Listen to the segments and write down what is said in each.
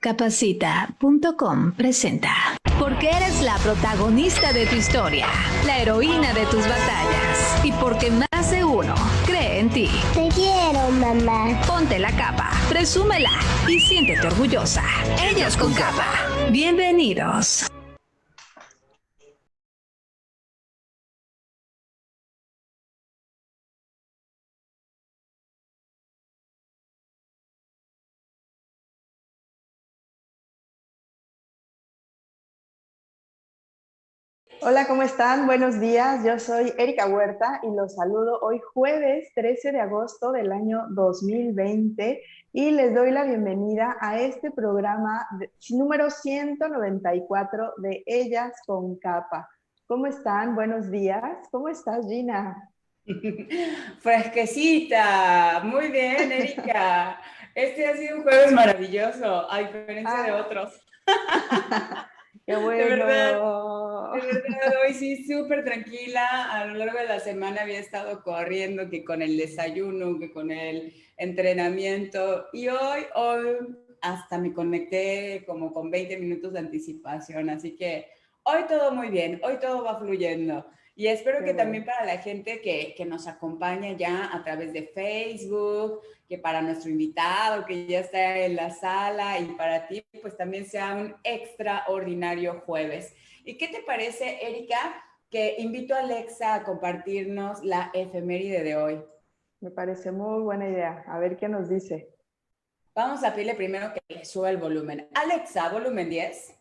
Capacita.com presenta. Porque eres la protagonista de tu historia, la heroína de tus batallas. Y porque más de uno cree en ti. Te quiero, mamá. Ponte la capa, presúmela y siéntete orgullosa. Ellos con capa. Bienvenidos. Hola, ¿cómo están? Buenos días. Yo soy Erika Huerta y los saludo hoy jueves 13 de agosto del año 2020 y les doy la bienvenida a este programa número 194 de Ellas con Capa. ¿Cómo están? Buenos días. ¿Cómo estás, Gina? Fresquecita, muy bien, Erika. Este ha sido un jueves maravilloso, a diferencia de otros. ¡Qué De verdad, bueno! hoy sí, súper tranquila. A lo largo de la semana había estado corriendo, que con el desayuno, que con el entrenamiento. Y hoy hasta me conecté como con 20 minutos de anticipación. Así que hoy todo muy bien, hoy todo va fluyendo. Y espero que también para la gente que nos acompaña ya a través de Facebook, que para nuestro invitado que ya está en la sala y para ti, pues también sea un extraordinario jueves. ¿Y qué te parece, Erika, que invito a Alexa a compartirnos la efeméride de hoy? Me parece muy buena idea. A ver qué nos dice. Vamos a pedirle primero que le suba el volumen. Alexa, volumen 10.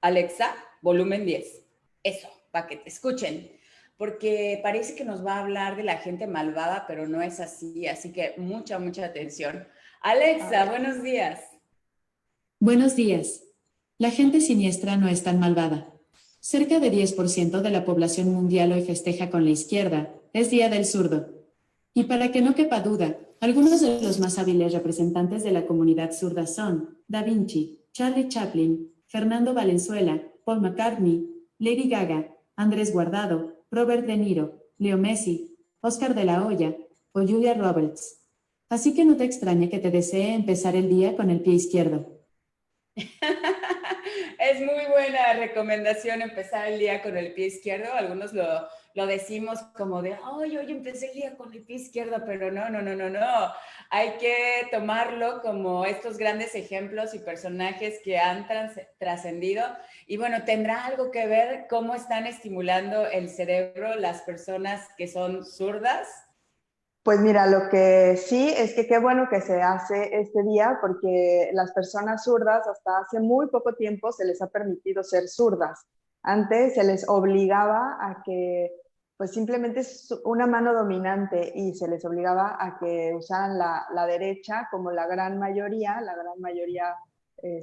Alexa, volumen 10. Eso, para que te escuchen. Porque parece que nos va a hablar de la gente malvada, pero no es así. Así que mucha atención. Alexa, buenos días. Buenos días. La gente siniestra no es tan malvada. Cerca de 10% de la población mundial hoy festeja con la izquierda, es Día del Zurdo. Y para que no quepa duda, algunos de los más hábiles representantes de la comunidad zurda son Da Vinci, Charlie Chaplin, Fernando Valenzuela, Paul McCartney, Lady Gaga, Andrés Guardado, Robert De Niro, Leo Messi, Oscar de la Hoya o Julia Roberts. Así que no te extrañe que te desee empezar el día con el pie izquierdo. Es muy buena recomendación empezar el día con el pie izquierdo. Algunos lo decimos como de, ay, hoy empecé el día con el pie izquierdo, pero no. Hay que tomarlo como estos grandes ejemplos y personajes que han trascendido. Y bueno, tendrá algo que ver cómo están estimulando el cerebro las personas que son zurdas. Pues mira, lo que sí es que qué bueno que se hace este día porque las personas zurdas hasta hace muy poco tiempo se les ha permitido ser zurdas. Antes se les obligaba a que, pues simplemente es una mano dominante y se les obligaba a que usaran la derecha como la gran mayoría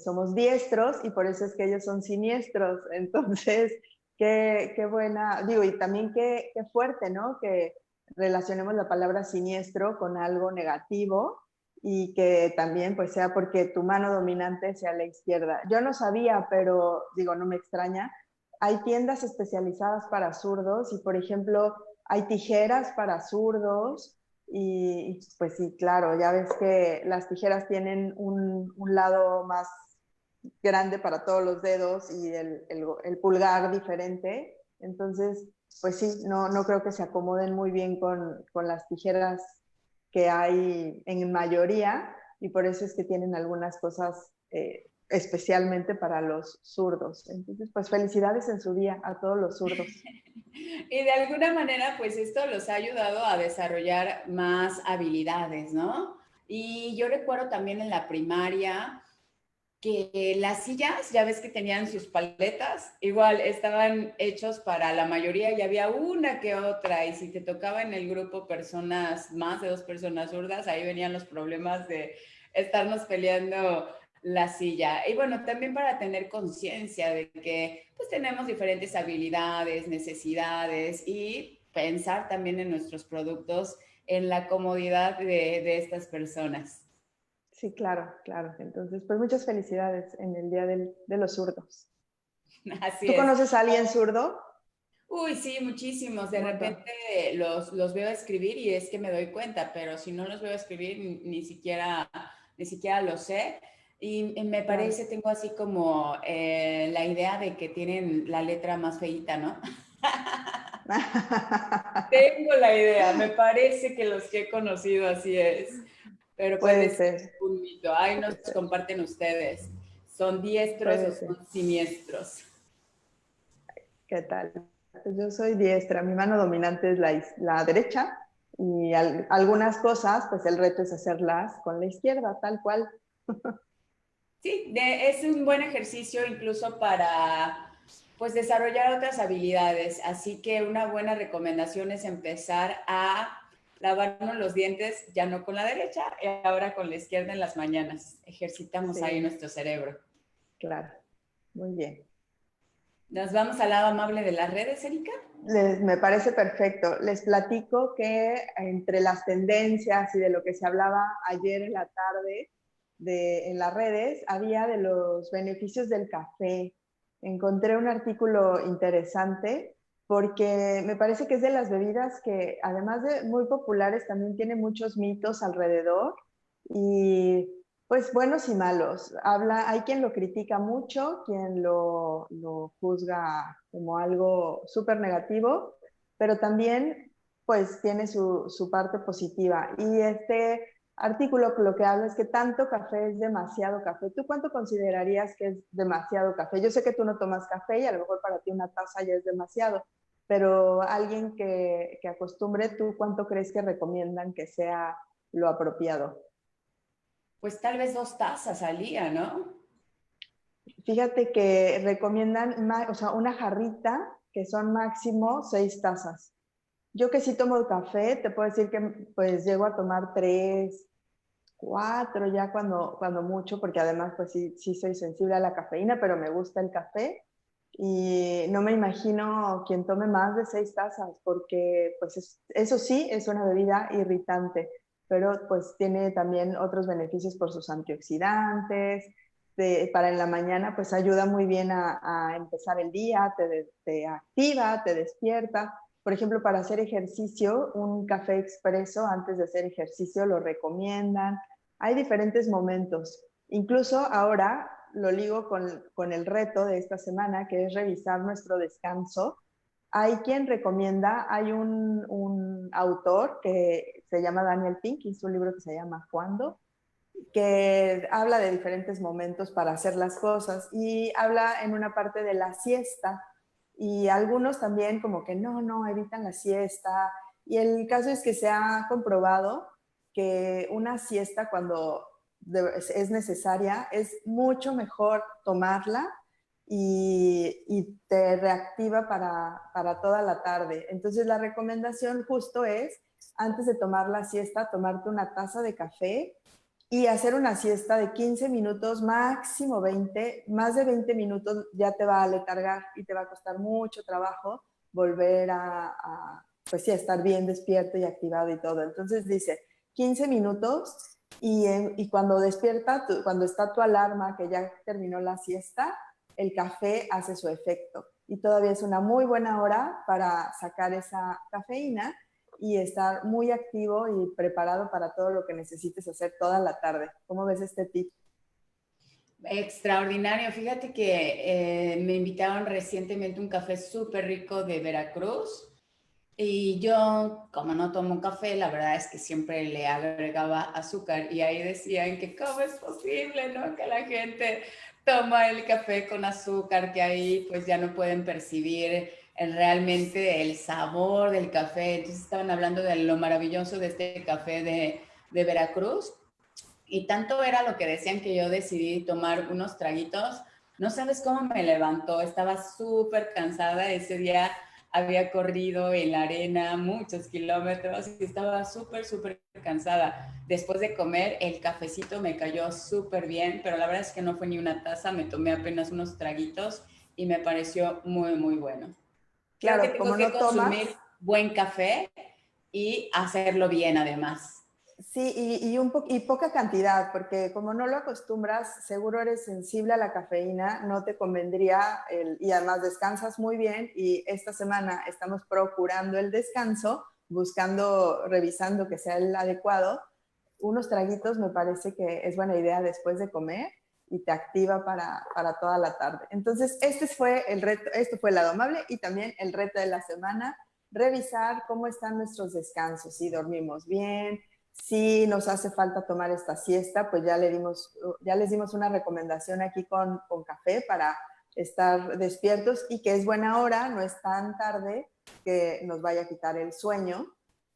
somos diestros y por eso es que ellos son siniestros. Entonces, qué buena, digo, y también qué fuerte, ¿no? Que relacionemos la palabra siniestro con algo negativo y que también pues sea porque tu mano dominante sea la izquierda. Yo no sabía, pero digo, no me extraña. Hay tiendas especializadas para zurdos y, por ejemplo, hay tijeras para zurdos y pues sí, claro, ya ves que las tijeras tienen un lado más grande para todos los dedos y el pulgar diferente. Entonces, pues sí, no creo que se acomoden muy bien con las tijeras que hay en mayoría y por eso es que tienen algunas cosas especialmente para los zurdos. Entonces, pues felicidades en su día a todos los zurdos. Y de alguna manera, pues esto los ha ayudado a desarrollar más habilidades, ¿no? Y yo recuerdo también en la primaria que las sillas, ya ves que tenían sus paletas, igual estaban hechos para la mayoría y había una que otra, y si te tocaba en el grupo personas, más de 2 personas zurdas, ahí venían los problemas de estarnos peleando la silla. Y bueno, también para tener conciencia de que pues tenemos diferentes habilidades, necesidades y pensar también en nuestros productos, en la comodidad de estas personas. Sí, claro, claro. Entonces, pues muchas felicidades en el Día de los Zurdos. Así ¿Tú es. conoces a alguien zurdo? Uy, sí, muchísimos. De Bueno, repente los veo escribir y es que me doy cuenta, pero si no los veo escribir, ni siquiera lo sé. Y me Claro. parece, tengo así como la idea de que tienen la letra más feíta, ¿no? Tengo la idea, me parece que los que he conocido así es, pero puede Puede ser ser, un mito. Ahí nos puede ser, comparten ustedes. ¿Son diestros o puede ser. son siniestros? ¿Qué tal? Pues yo soy diestra, mi mano dominante es la derecha y algunas cosas, pues el reto es hacerlas con la izquierda, tal cual. Sí, es un buen ejercicio incluso para pues desarrollar otras habilidades. Así que una buena recomendación es empezar a lavarnos los dientes ya no con la derecha, y ahora con la izquierda en las mañanas. Ejercitamos ahí Sí, nuestro cerebro. claro, muy bien. ¿Nos vamos al lado amable de las redes, Erika? Me parece perfecto. Les platico que entre las tendencias y de lo que se hablaba ayer en la tarde en las redes, había de los beneficios del café. Encontré un artículo interesante porque me parece que es de las bebidas que, además de muy populares, también tiene muchos mitos alrededor y pues buenos y malos. Hay quien lo critica mucho, quien lo juzga como algo súper negativo, pero también pues tiene su parte positiva. Y este artículo lo que habla es que tanto café es demasiado café. ¿Tú cuánto considerarías que es demasiado café? Yo sé que tú no tomas café y a lo mejor para ti una taza ya es demasiado, pero alguien que acostumbre, ¿tú cuánto crees que recomiendan que sea lo apropiado? Pues tal vez 2 tazas al día, ¿no? Fíjate que recomiendan, o sea, una jarrita que son máximo 6 tazas. Yo que sí tomo café, te puedo decir que pues llego a tomar 3, 4 ya cuando mucho, porque además pues sí soy sensible a la cafeína, pero me gusta el café y no me imagino quien tome más de 6 tazas, porque pues eso sí es una bebida irritante, pero pues tiene también otros beneficios por sus antioxidantes, para en la mañana pues ayuda muy bien a empezar el día, te activa, te despierta. Por ejemplo, para hacer ejercicio, un café expreso antes de hacer ejercicio lo recomiendan. Hay diferentes momentos. Incluso ahora lo ligo con el reto de esta semana, que es revisar nuestro descanso. Hay quien recomienda, hay un autor que se llama Daniel Pink, hizo un libro que se llama ¿Cuándo?, que habla de diferentes momentos para hacer las cosas y habla en una parte de la siesta y algunos también como que no, evitan la siesta y el caso es que se ha comprobado que una siesta cuando es necesaria es mucho mejor tomarla y te reactiva para toda la tarde. Entonces la recomendación justo es, antes de tomar la siesta, tomarte una taza de café y hacer una siesta de 15 minutos, máximo 20, más de 20 minutos ya te va a letargar y te va a costar mucho trabajo volver pues sí, a estar bien despierto y activado y todo. Entonces dice 15 minutos y cuando despierta, cuando está tu alarma que ya terminó la siesta, el café hace su efecto y todavía es una muy buena hora para sacar esa cafeína y estar muy activo y preparado para todo lo que necesites hacer toda la tarde. ¿Cómo ves este tip? Extraordinario. Fíjate que me invitaron recientemente un café súper rico de Veracruz y yo, como no tomo café, la verdad es que siempre le agregaba azúcar y ahí decían que cómo es posible, ¿no? Que la gente toma el café con azúcar, que ahí pues ya no pueden percibir realmente el sabor del café. Entonces estaban hablando de lo maravilloso de este café de Veracruz y tanto era lo que decían que yo decidí tomar unos traguitos. No sabes cómo me levantó, estaba súper cansada ese día, había corrido en la arena muchos kilómetros y estaba súper cansada. Después de comer, el cafecito me cayó súper bien, pero la verdad es que no fue ni una taza, me tomé apenas unos traguitos y me pareció muy bueno. Creo que Claro, tengo como que no tomas, consumir buen café y hacerlo bien además. sí, y poca cantidad, porque como no lo acostumbras, seguro eres sensible a la cafeína, no te convendría, y además descansas muy bien y esta semana estamos procurando el descanso, buscando, revisando que sea el adecuado. Unos traguitos me parece que es buena idea después de comer y te activa para toda la tarde. Entonces, este fue el reto, esto fue el lado amable y también el reto de la semana, revisar cómo están nuestros descansos, si dormimos bien, si nos hace falta tomar esta siesta, pues ya les dimos una recomendación aquí con café para estar despiertos y que es buena hora, no es tan tarde que nos vaya a quitar el sueño,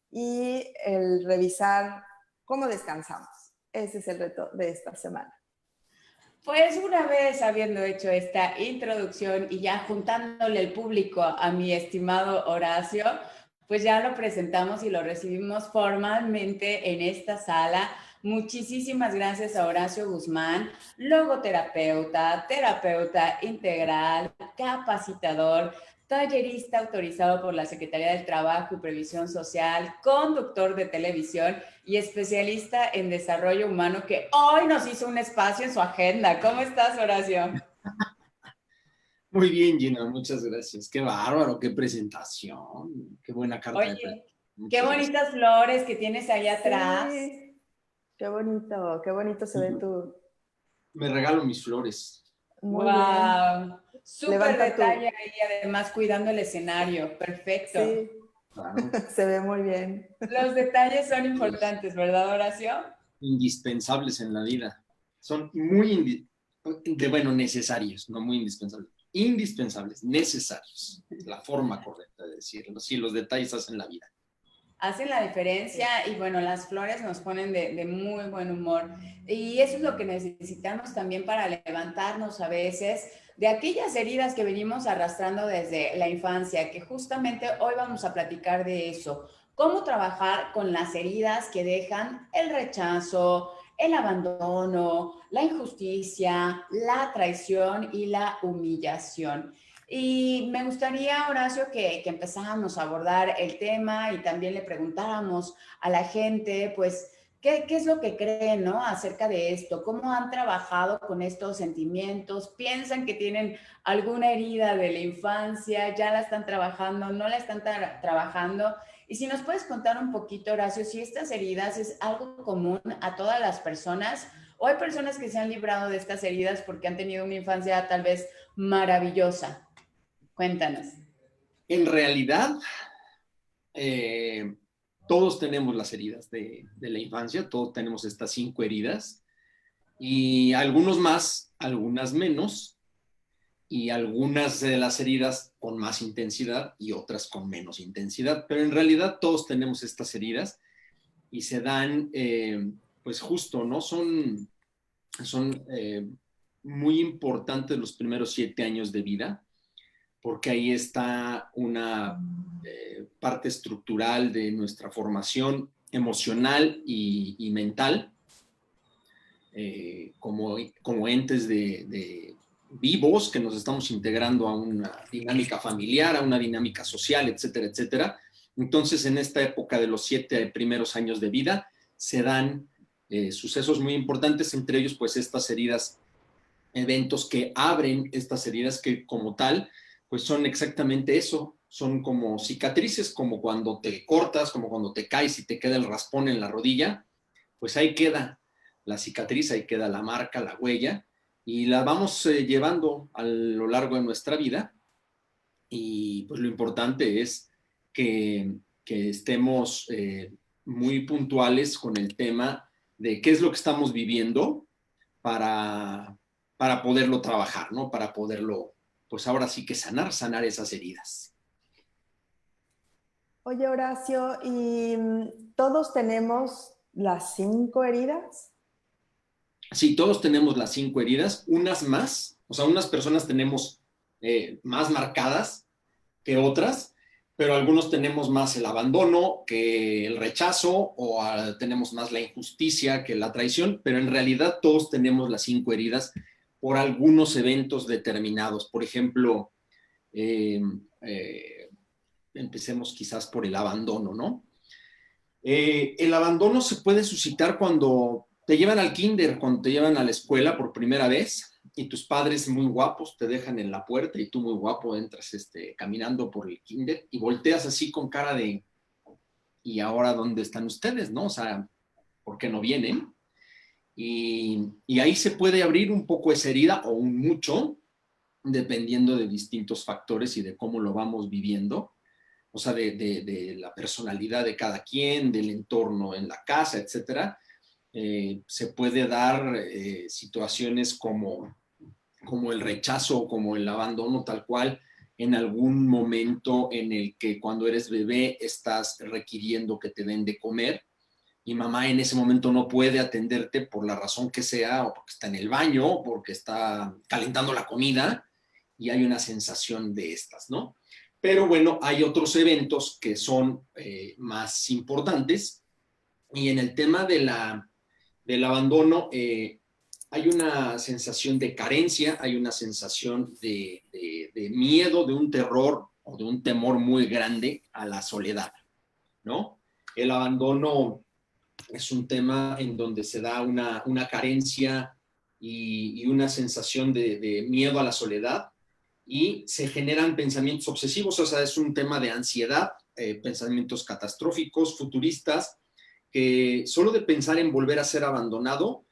y el revisar cómo descansamos. Ese es el reto de esta semana. Pues una vez habiendo hecho esta introducción y ya juntándole el público a mi estimado Horacio, pues ya lo presentamos y lo recibimos formalmente en esta sala. Muchísimas gracias a Horacio Guzmán, logoterapeuta, terapeuta integral, capacitador, tallerista autorizado por la Secretaría del Trabajo y Previsión Social, conductor de televisión y especialista en desarrollo humano, que hoy nos hizo un espacio en su agenda. ¿Cómo estás, Horacio? Muy bien, Gina, muchas gracias. Qué bárbaro, qué presentación, qué buena carta. Oye, qué bonitas flores que tienes ahí atrás. Sí, qué bonito se ve tu... Me regalo mis flores. Muy wow. bien. Súper detalle ahí, además cuidando el escenario. Perfecto. Sí, Claro. se ve muy bien. Los detalles son importantes, ¿verdad, Horacio? Indispensables en la vida. Son necesarios, no muy indispensables. Indispensables, necesarios. La forma correcta de decirlo. Sí, los detalles hacen la vida. Hacen la diferencia y bueno, las flores nos ponen de muy buen humor. Y eso es lo que necesitamos también para levantarnos a veces de aquellas heridas que venimos arrastrando desde la infancia, que justamente hoy vamos a platicar de eso. Cómo trabajar con las heridas que dejan el rechazo, el abandono, la injusticia, la traición y la humillación. Y me gustaría, Horacio, que empezáramos a abordar el tema y también le preguntáramos a la gente, pues, ¿qué es lo que creen, ¿no?, acerca de esto? ¿Cómo han trabajado con estos sentimientos? ¿Piensan que tienen alguna herida de la infancia? ¿Ya la están trabajando? ¿No la están trabajando? Y si nos puedes contar un poquito, Horacio, si estas heridas es algo común a todas las personas, o hay personas que se han librado de estas heridas porque han tenido una infancia tal vez maravillosa. Cuéntanos. En realidad, todos tenemos las heridas de la infancia, todos tenemos estas 5 heridas, y algunos más, algunas menos, y algunas de las heridas con más intensidad y otras con menos intensidad, pero en realidad todos tenemos estas heridas y se dan, pues justo, ¿no? Son muy importantes los primeros 7 años de vida, porque ahí está una parte estructural de nuestra formación emocional y mental, como entes de vivos que nos estamos integrando a una dinámica familiar, a una dinámica social, etcétera, etcétera. Entonces, en esta época de los 7 primeros años de vida, se dan sucesos muy importantes, entre ellos, pues, estas heridas, eventos que abren estas heridas que, como tal, pues son exactamente eso, son como cicatrices, como cuando te cortas, como cuando te caes y te queda el raspón en la rodilla, pues ahí queda la cicatriz, ahí queda la marca, la huella, y la vamos llevando a lo largo de nuestra vida, y pues lo importante es que estemos muy puntuales con el tema de qué es lo que estamos viviendo para poderlo trabajar, ¿no? Para poderlo, pues ahora sí que sanar esas heridas. Oye, Horacio, ¿y todos tenemos las 5 heridas? Sí, todos tenemos las 5 heridas, unas más, o sea, unas personas tenemos más marcadas que otras, pero algunos tenemos más el abandono que el rechazo, o tenemos más la injusticia que la traición, pero en realidad todos tenemos las 5 heridas por algunos eventos determinados. Por ejemplo, empecemos quizás por el abandono, ¿no? El abandono se puede suscitar cuando te llevan al kinder, cuando te llevan a la escuela por primera vez y tus padres muy guapos te dejan en la puerta y tú muy guapo entras caminando por el kinder y volteas así con cara de ¿y ahora dónde están ustedes, no? O sea, ¿por qué no vienen? Y ahí se puede abrir un poco esa herida o un mucho, dependiendo de distintos factores y de cómo lo vamos viviendo, o sea, de la personalidad de cada quien, del entorno en la casa, etcétera. Se puede dar situaciones como el rechazo o como el abandono tal cual en algún momento en el que cuando eres bebé estás requiriendo que te den de comer y mamá en ese momento no puede atenderte por la razón que sea, o porque está en el baño, o porque está calentando la comida, y hay una sensación de estas, ¿no? Pero bueno, hay otros eventos que son más importantes, y en el tema del abandono hay una sensación de carencia, hay una sensación de miedo, de un terror o de un temor muy grande a la soledad, ¿no? El abandono es un tema en donde se da una carencia y una sensación de miedo a la soledad y se generan pensamientos obsesivos, o sea, es un tema de ansiedad, pensamientos catastróficos, futuristas, que solo de pensar en volver a ser abandonado,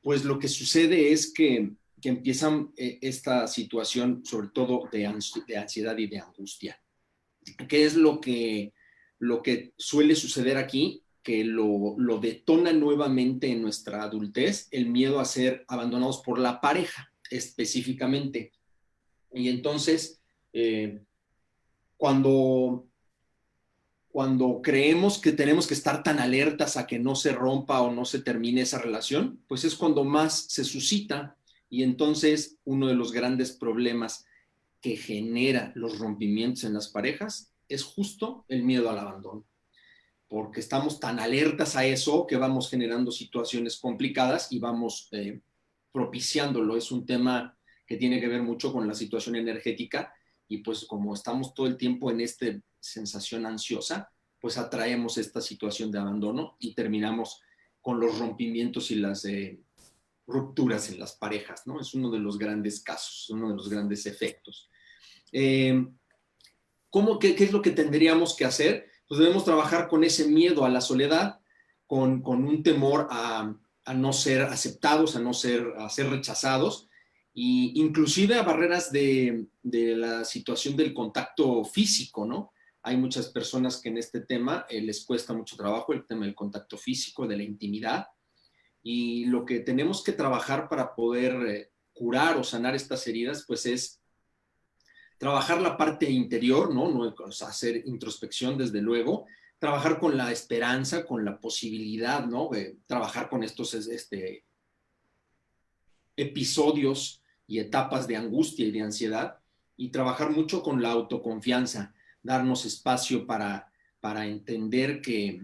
pues lo que sucede es que empiezan esta situación, sobre todo de ansiedad y de angustia. ¿Qué es lo que suele suceder aquí? Que lo detona nuevamente en nuestra adultez el miedo a ser abandonados por la pareja específicamente. Y entonces, cuando, cuando creemos que tenemos que estar tan alertas a que no se rompa o no se termine esa relación, pues es cuando más se suscita. Y entonces uno de los grandes problemas que genera los rompimientos en las parejas es justo el miedo al abandono, porque estamos tan alertas a eso que vamos generando situaciones complicadas y vamos propiciándolo. Es un tema que tiene que ver mucho con la situación energética y pues como estamos todo el tiempo en esta sensación ansiosa, pues atraemos esta situación de abandono y terminamos con los rompimientos y las rupturas en las parejas, ¿no? Es uno de los grandes casos, uno de los grandes efectos. ¿Qué es lo que tendríamos que hacer? Pues debemos trabajar con ese miedo a la soledad, con un temor a no ser aceptados, a ser rechazados, y inclusive a barreras de la situación del contacto físico, ¿no? Hay muchas personas que en este tema les cuesta mucho trabajo el tema del contacto físico, de la intimidad, y lo que tenemos que trabajar para poder curar o sanar estas heridas, pues es trabajar la parte interior, ¿no? O sea, hacer introspección, desde luego, trabajar con la esperanza, con la posibilidad, ¿no? Trabajar con estos episodios y etapas de angustia y de ansiedad, y trabajar mucho con la autoconfianza, darnos espacio para entender que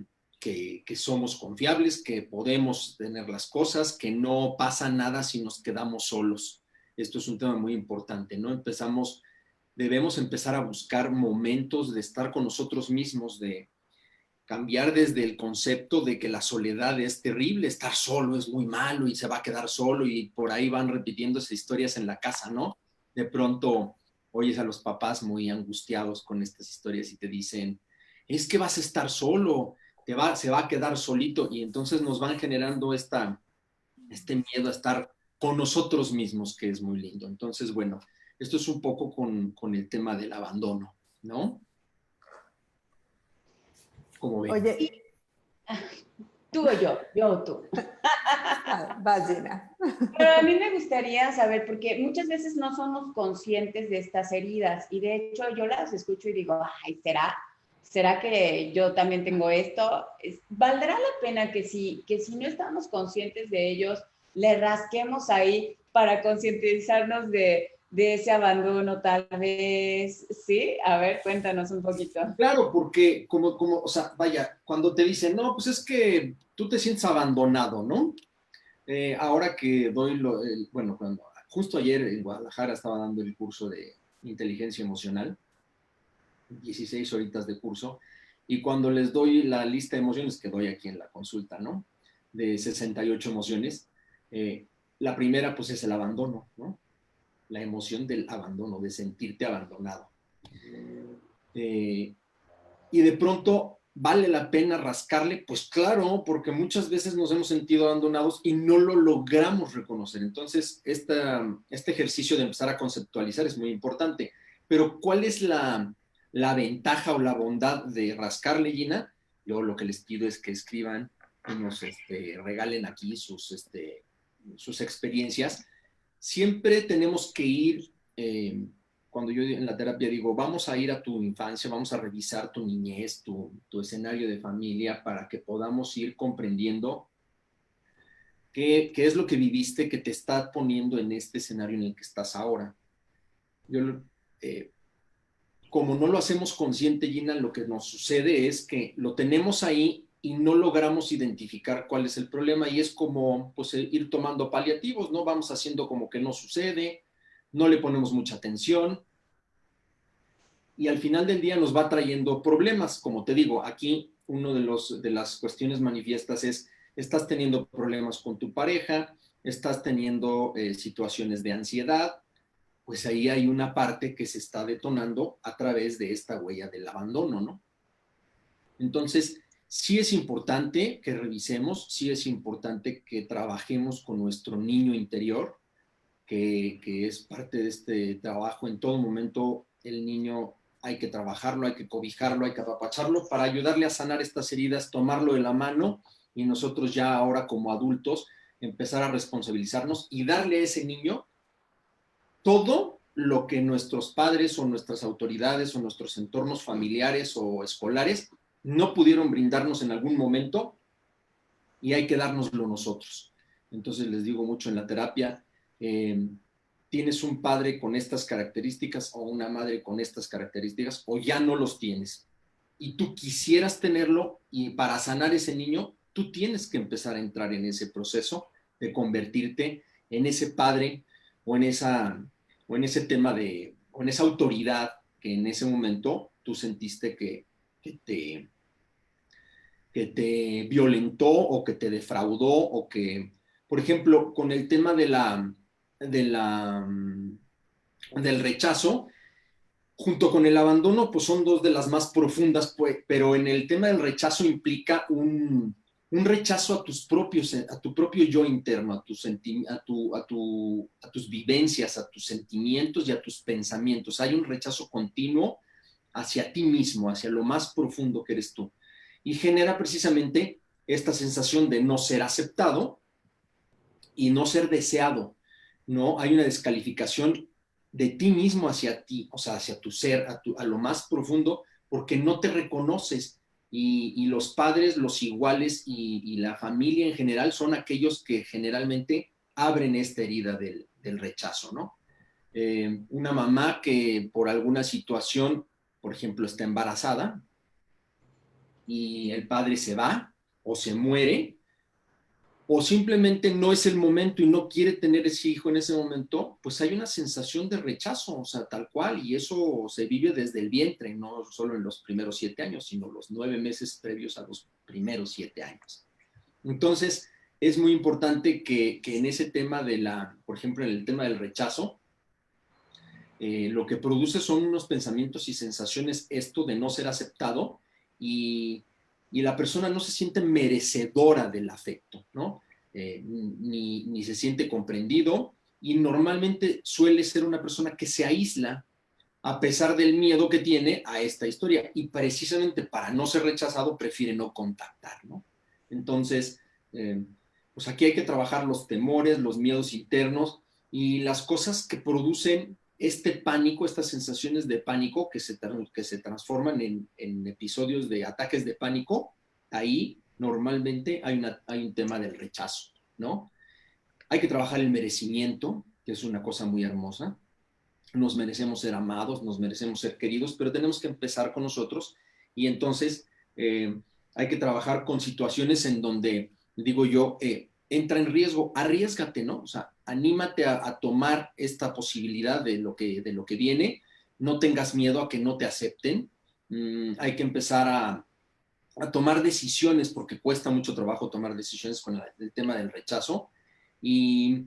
somos confiables, que podemos tener las cosas, que no pasa nada si nos quedamos solos. Esto es un tema muy importante, ¿no? Debemos empezar a buscar momentos de estar con nosotros mismos, de cambiar desde el concepto de que la soledad es terrible, estar solo es muy malo y se va a quedar solo, y por ahí van repitiéndose historias en la casa, ¿no? De pronto oyes a los papás muy angustiados con estas historias y te dicen, es que vas a estar solo, se va a quedar solito, y entonces nos van generando este miedo a estar con nosotros mismos, que es muy lindo. Entonces, bueno, esto es un poco con el tema del abandono, ¿no? Como ven. Oye, Tú o yo o tú. vas, Gina. Pero a mí me gustaría saber, porque muchas veces no somos conscientes de estas heridas, y de hecho yo las escucho y digo, ay, ¿será que yo también tengo esto? ¿Valdrá la pena que si no estamos conscientes de ellos, le rasquemos ahí para concientizarnos de ese abandono tal vez? ¿Sí? A ver, cuéntanos un poquito. Claro, porque o sea, vaya, cuando te dicen, no, pues es que tú te sientes abandonado, ¿no? Ahora que doy bueno, justo ayer en Guadalajara estaba dando el curso de inteligencia emocional, 16 horitas de curso, y cuando les doy la lista de emociones que doy aquí en la consulta, ¿no? De 68 emociones, la primera pues es el abandono, ¿no? La emoción del abandono, de sentirte abandonado. Y de pronto ¿vale la pena rascarle? Pues claro, porque muchas veces nos hemos sentido abandonados y no lo logramos reconocer. Entonces, este ejercicio de empezar a conceptualizar es muy importante. Pero, ¿cuál es la ventaja o la bondad de rascarle, Gina? Yo lo que les pido es que escriban y nos regalen aquí sus experiencias. Siempre tenemos que ir, cuando yo en la terapia digo, vamos a ir a tu infancia, vamos a revisar tu niñez, tu escenario de familia, para que podamos ir comprendiendo qué es lo que viviste que te está poniendo en este escenario en el que estás ahora. Yo, como no lo hacemos consciente, Gina, lo que nos sucede es que lo tenemos ahí y no logramos identificar cuál es el problema, y es como pues, ir tomando paliativos, ¿no? Vamos haciendo como que no sucede, no le ponemos mucha atención, y al final del día nos va trayendo problemas. Como te digo, aquí uno de las cuestiones manifiestas es, estás teniendo problemas con tu pareja, estás teniendo situaciones de ansiedad, pues ahí hay una parte que se está detonando a través de esta huella del abandono, ¿no? Entonces, sí es importante que revisemos, sí es importante que trabajemos con nuestro niño interior, que es parte de este trabajo. En todo momento el niño hay que trabajarlo, hay que cobijarlo, hay que apapacharlo para ayudarle a sanar estas heridas, tomarlo de la mano, y nosotros ya ahora como adultos empezar a responsabilizarnos y darle a ese niño todo lo que nuestros padres o nuestras autoridades o nuestros entornos familiares o escolares no pudieron brindarnos en algún momento, y hay que dárnoslo nosotros. Entonces les digo mucho en la terapia, tienes un padre con estas características o una madre con estas características, o ya no los tienes, y tú quisieras tenerlo, y para sanar ese niño, tú tienes que empezar a entrar en ese proceso de convertirte en ese padre o en ese tema o en esa autoridad que en ese momento tú sentiste que te violentó o que te defraudó, o que, por ejemplo, con el tema del rechazo, junto con el abandono, pues son dos de las más profundas, pues, pero en el tema del rechazo implica un rechazo a tu propio yo interno, a tus vivencias, a tus sentimientos y a tus pensamientos. Hay un rechazo continuo hacia ti mismo, hacia lo más profundo que eres tú, y genera precisamente esta sensación de no ser aceptado y no ser deseado, ¿no? Hay una descalificación de ti mismo hacia ti, o sea, hacia tu ser, a lo más profundo, porque no te reconoces. Y los padres, los iguales y la familia en general son aquellos que generalmente abren esta herida del rechazo, ¿no? Una mamá que por alguna situación, por ejemplo, está embarazada y el padre se va o se muere, o simplemente no es el momento y no quiere tener ese hijo en ese momento, pues hay una sensación de rechazo, o sea, tal cual, y eso se vive desde el vientre, no solo en los primeros 7 años, sino los 9 meses previos a los primeros 7 años. Entonces, es muy importante que en ese tema por ejemplo, en el tema del rechazo, lo que produce son unos pensamientos y sensaciones, esto de no ser aceptado, y la persona no se siente merecedora del afecto, ¿no? Ni se siente comprendido, y normalmente suele ser una persona que se aísla a pesar del miedo que tiene a esta historia, y precisamente para no ser rechazado prefiere no contactar, ¿no? Entonces, pues aquí hay que trabajar los temores, los miedos internos y las cosas que producen este pánico, estas sensaciones de pánico que se transforman en episodios de ataques de pánico. Ahí normalmente hay un tema del rechazo, ¿no? Hay que trabajar el merecimiento, que es una cosa muy hermosa. Nos merecemos ser amados, nos merecemos ser queridos, pero tenemos que empezar con nosotros, y entonces hay que trabajar con situaciones en donde, digo yo, entra en riesgo, arriésgate, ¿no? O sea, anímate a tomar esta posibilidad de lo que viene, no tengas miedo a que no te acepten. Hay que empezar a tomar decisiones, porque cuesta mucho trabajo tomar decisiones con el tema del rechazo, y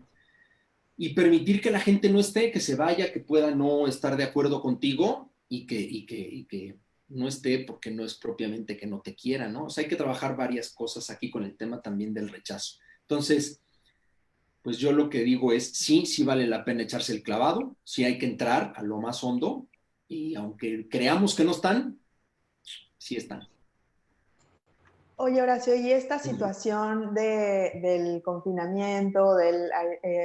permitir que la gente no esté, que se vaya, que pueda no estar de acuerdo contigo, y que no esté porque no es propiamente que no te quiera, ¿no? O sea, hay que trabajar varias cosas aquí con el tema también del rechazo. Entonces, pues yo lo que digo es, sí, sí vale la pena echarse el clavado, sí hay que entrar a lo más hondo y aunque creamos que no están, sí están. Oye, Horacio, y esta situación del confinamiento, del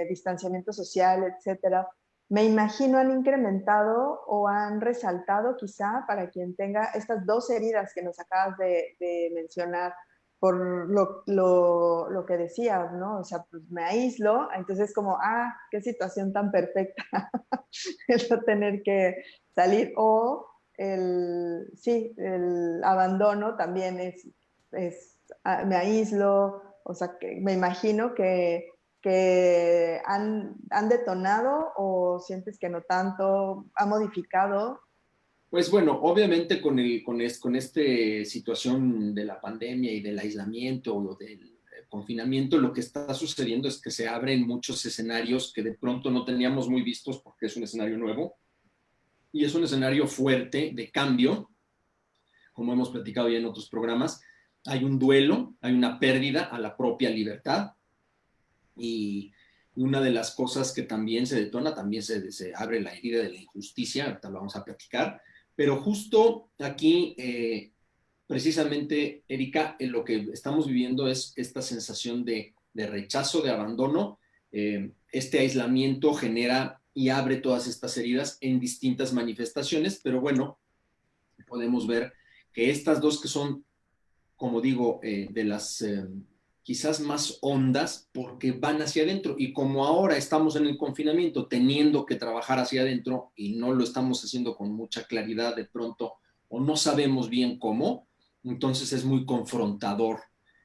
distanciamiento social, etcétera, me imagino han incrementado o han resaltado quizá para quien tenga estas dos heridas que nos acabas de mencionar, por lo que decías, ¿no? O sea, pues me aíslo, entonces como, qué situación tan perfecta el no tener que salir, o sí, el abandono también me aíslo, o sea, que me imagino que han detonado o sientes que no tanto, ha modificado. Pues bueno, obviamente con esta situación de la pandemia y del aislamiento o del confinamiento, lo que está sucediendo es que se abren muchos escenarios que de pronto no teníamos muy vistos porque es un escenario nuevo y es un escenario fuerte de cambio, como hemos platicado ya en otros programas. Hay un duelo, hay una pérdida a la propia libertad y una de las cosas que también se detona, también se abre la herida de la injusticia, ahorita lo vamos a platicar, pero justo aquí, precisamente, Erika, lo que estamos viviendo es esta sensación de rechazo, de abandono. Este aislamiento genera y abre todas estas heridas en distintas manifestaciones, pero bueno, podemos ver que estas dos que son, como digo, de las quizás más hondas, porque van hacia adentro. Y como ahora estamos en el confinamiento teniendo que trabajar hacia adentro y no lo estamos haciendo con mucha claridad de pronto, o no sabemos bien cómo, entonces es muy confrontador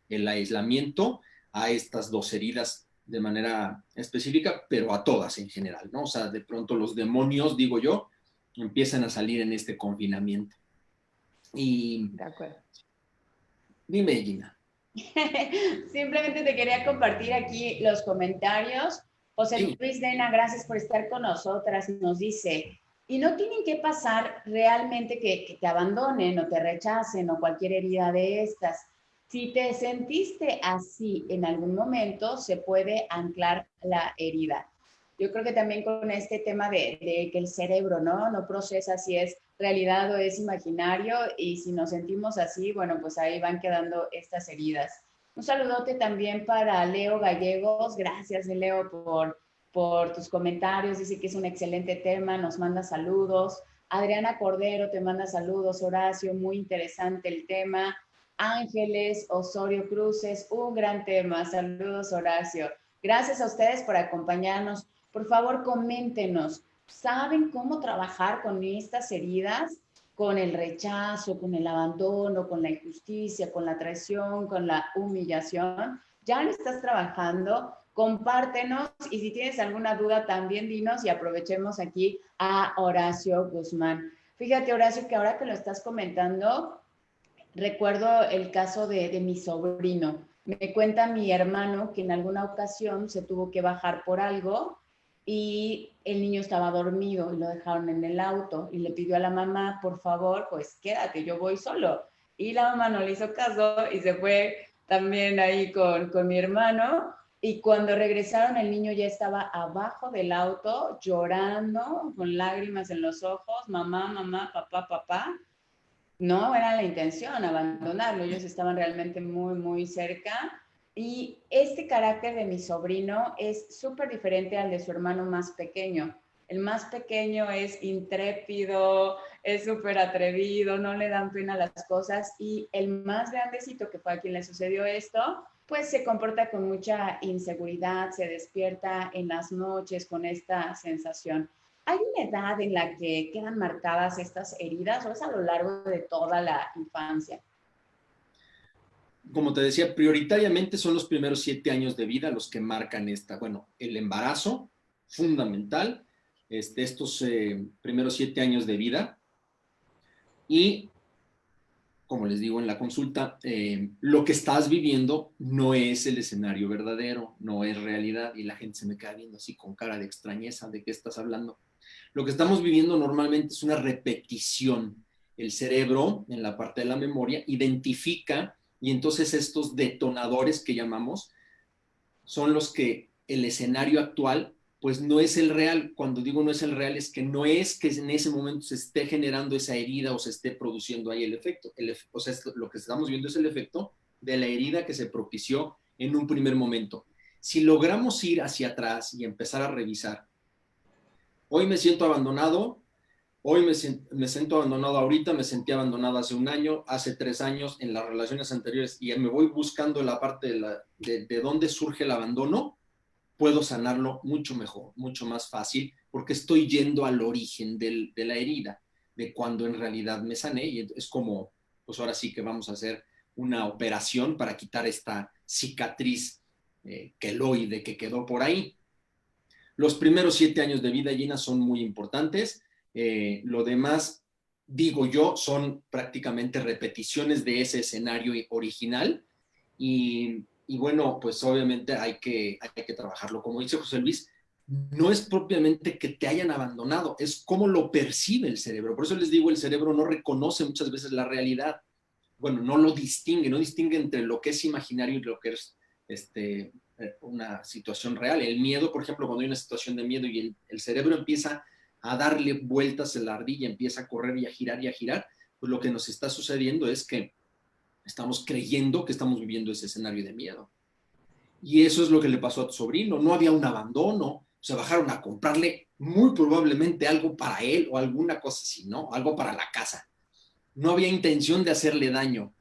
el aislamiento a estas dos heridas de manera específica, pero a todas en general, ¿no? O sea, de pronto los demonios, digo yo, empiezan a salir en este confinamiento. Y De acuerdo. dime, Gina. Simplemente te quería compartir aquí los comentarios. José Luis Dena, gracias por estar con nosotras. Nos dice, y no tienen que pasar realmente que te abandonen o te rechacen o cualquier herida de estas. Si te sentiste así en algún momento, se puede anclar la herida. Yo creo que también con este tema de que el cerebro, ¿no? No procesa si es realidad o es imaginario, y si nos sentimos así, bueno, pues ahí van quedando estas heridas. Un saludote también para Leo Gallegos. Gracias, Leo, por tus comentarios. Dice que es un excelente tema, nos manda saludos. Adriana Cordero te manda saludos. Horacio, muy interesante el tema. Ángeles Osorio Cruces, un gran tema. Saludos, Horacio. Gracias a ustedes por acompañarnos. Por favor, coméntenos. ¿Saben cómo trabajar con estas heridas? Con el rechazo, con el abandono, con la injusticia, con la traición, con la humillación. ¿Ya lo estás trabajando? Compártenos, y si tienes alguna duda también dinos, y aprovechemos aquí a Horacio Guzmán. Fíjate, Horacio, que ahora que lo estás comentando, recuerdo el caso de mi sobrino. Me cuenta mi hermano que en alguna ocasión se tuvo que bajar por algo y el niño estaba dormido y lo dejaron en el auto y le pidió a la mamá, por favor, pues quédate, yo voy solo. Y la mamá no le hizo caso y se fue también ahí con mi hermano. Y cuando regresaron, el niño ya estaba abajo del auto llorando, con lágrimas en los ojos, mamá, mamá, papá, papá. No era la intención abandonarlo, ellos estaban realmente muy, muy cerca. Y este carácter de mi sobrino es súper diferente al de su hermano más pequeño. El más pequeño es intrépido, es súper atrevido, no le dan pena las cosas, y el más grandecito, que fue a quien le sucedió esto, pues se comporta con mucha inseguridad, se despierta en las noches con esta sensación. ¿Hay una edad en la que quedan marcadas estas heridas o es a lo largo de toda la infancia? Como te decía, prioritariamente son los primeros 7 años de vida los que marcan el embarazo, fundamental, estos primeros 7 años de vida. Y, como les digo en la consulta, lo que estás viviendo no es el escenario verdadero, no es realidad, y la gente se me queda viendo así con cara de extrañeza, ¿de qué estás hablando? Lo que estamos viviendo normalmente es una repetición el cerebro, en la parte de la memoria, identifica, y entonces estos detonadores que llamamos son los que el escenario actual pues no es el real. Cuando digo no es el real, es que no es que en ese momento se esté generando esa herida o se esté produciendo ahí el efecto. O sea, lo que estamos viendo es el efecto de la herida que se propició en un primer momento. Si logramos ir hacia atrás y empezar a revisar, hoy me siento abandonado, hoy me siento abandonado ahorita, me sentí abandonado hace un año, hace 3 años, en las relaciones anteriores, y me voy buscando la parte de dónde surge el abandono, puedo sanarlo mucho mejor, mucho más fácil, porque estoy yendo al origen de la herida, de cuando en realidad me sané, y es como, pues ahora sí que vamos a hacer una operación para quitar esta cicatriz queloide que quedó por ahí. Los primeros 7 años de vida, Gina, son muy importantes. Lo demás, digo yo, son prácticamente repeticiones de ese escenario original y bueno, pues obviamente hay que trabajarlo. Como dice José Luis, no es propiamente que te hayan abandonado, es cómo lo percibe el cerebro. Por eso les digo, el cerebro no reconoce muchas veces la realidad. Bueno, no lo distingue, no distingue entre lo que es imaginario y lo que es una situación real. El miedo, por ejemplo, cuando hay una situación de miedo y el cerebro empieza a darle vueltas en la ardilla, empieza a correr y a girar, pues lo que nos está sucediendo es que estamos creyendo que estamos viviendo ese escenario de miedo. Y eso es lo que le pasó a tu sobrino. No había un abandono, se bajaron a comprarle muy probablemente algo para él o alguna cosa así, ¿no? Algo para la casa. No había intención de hacerle daño.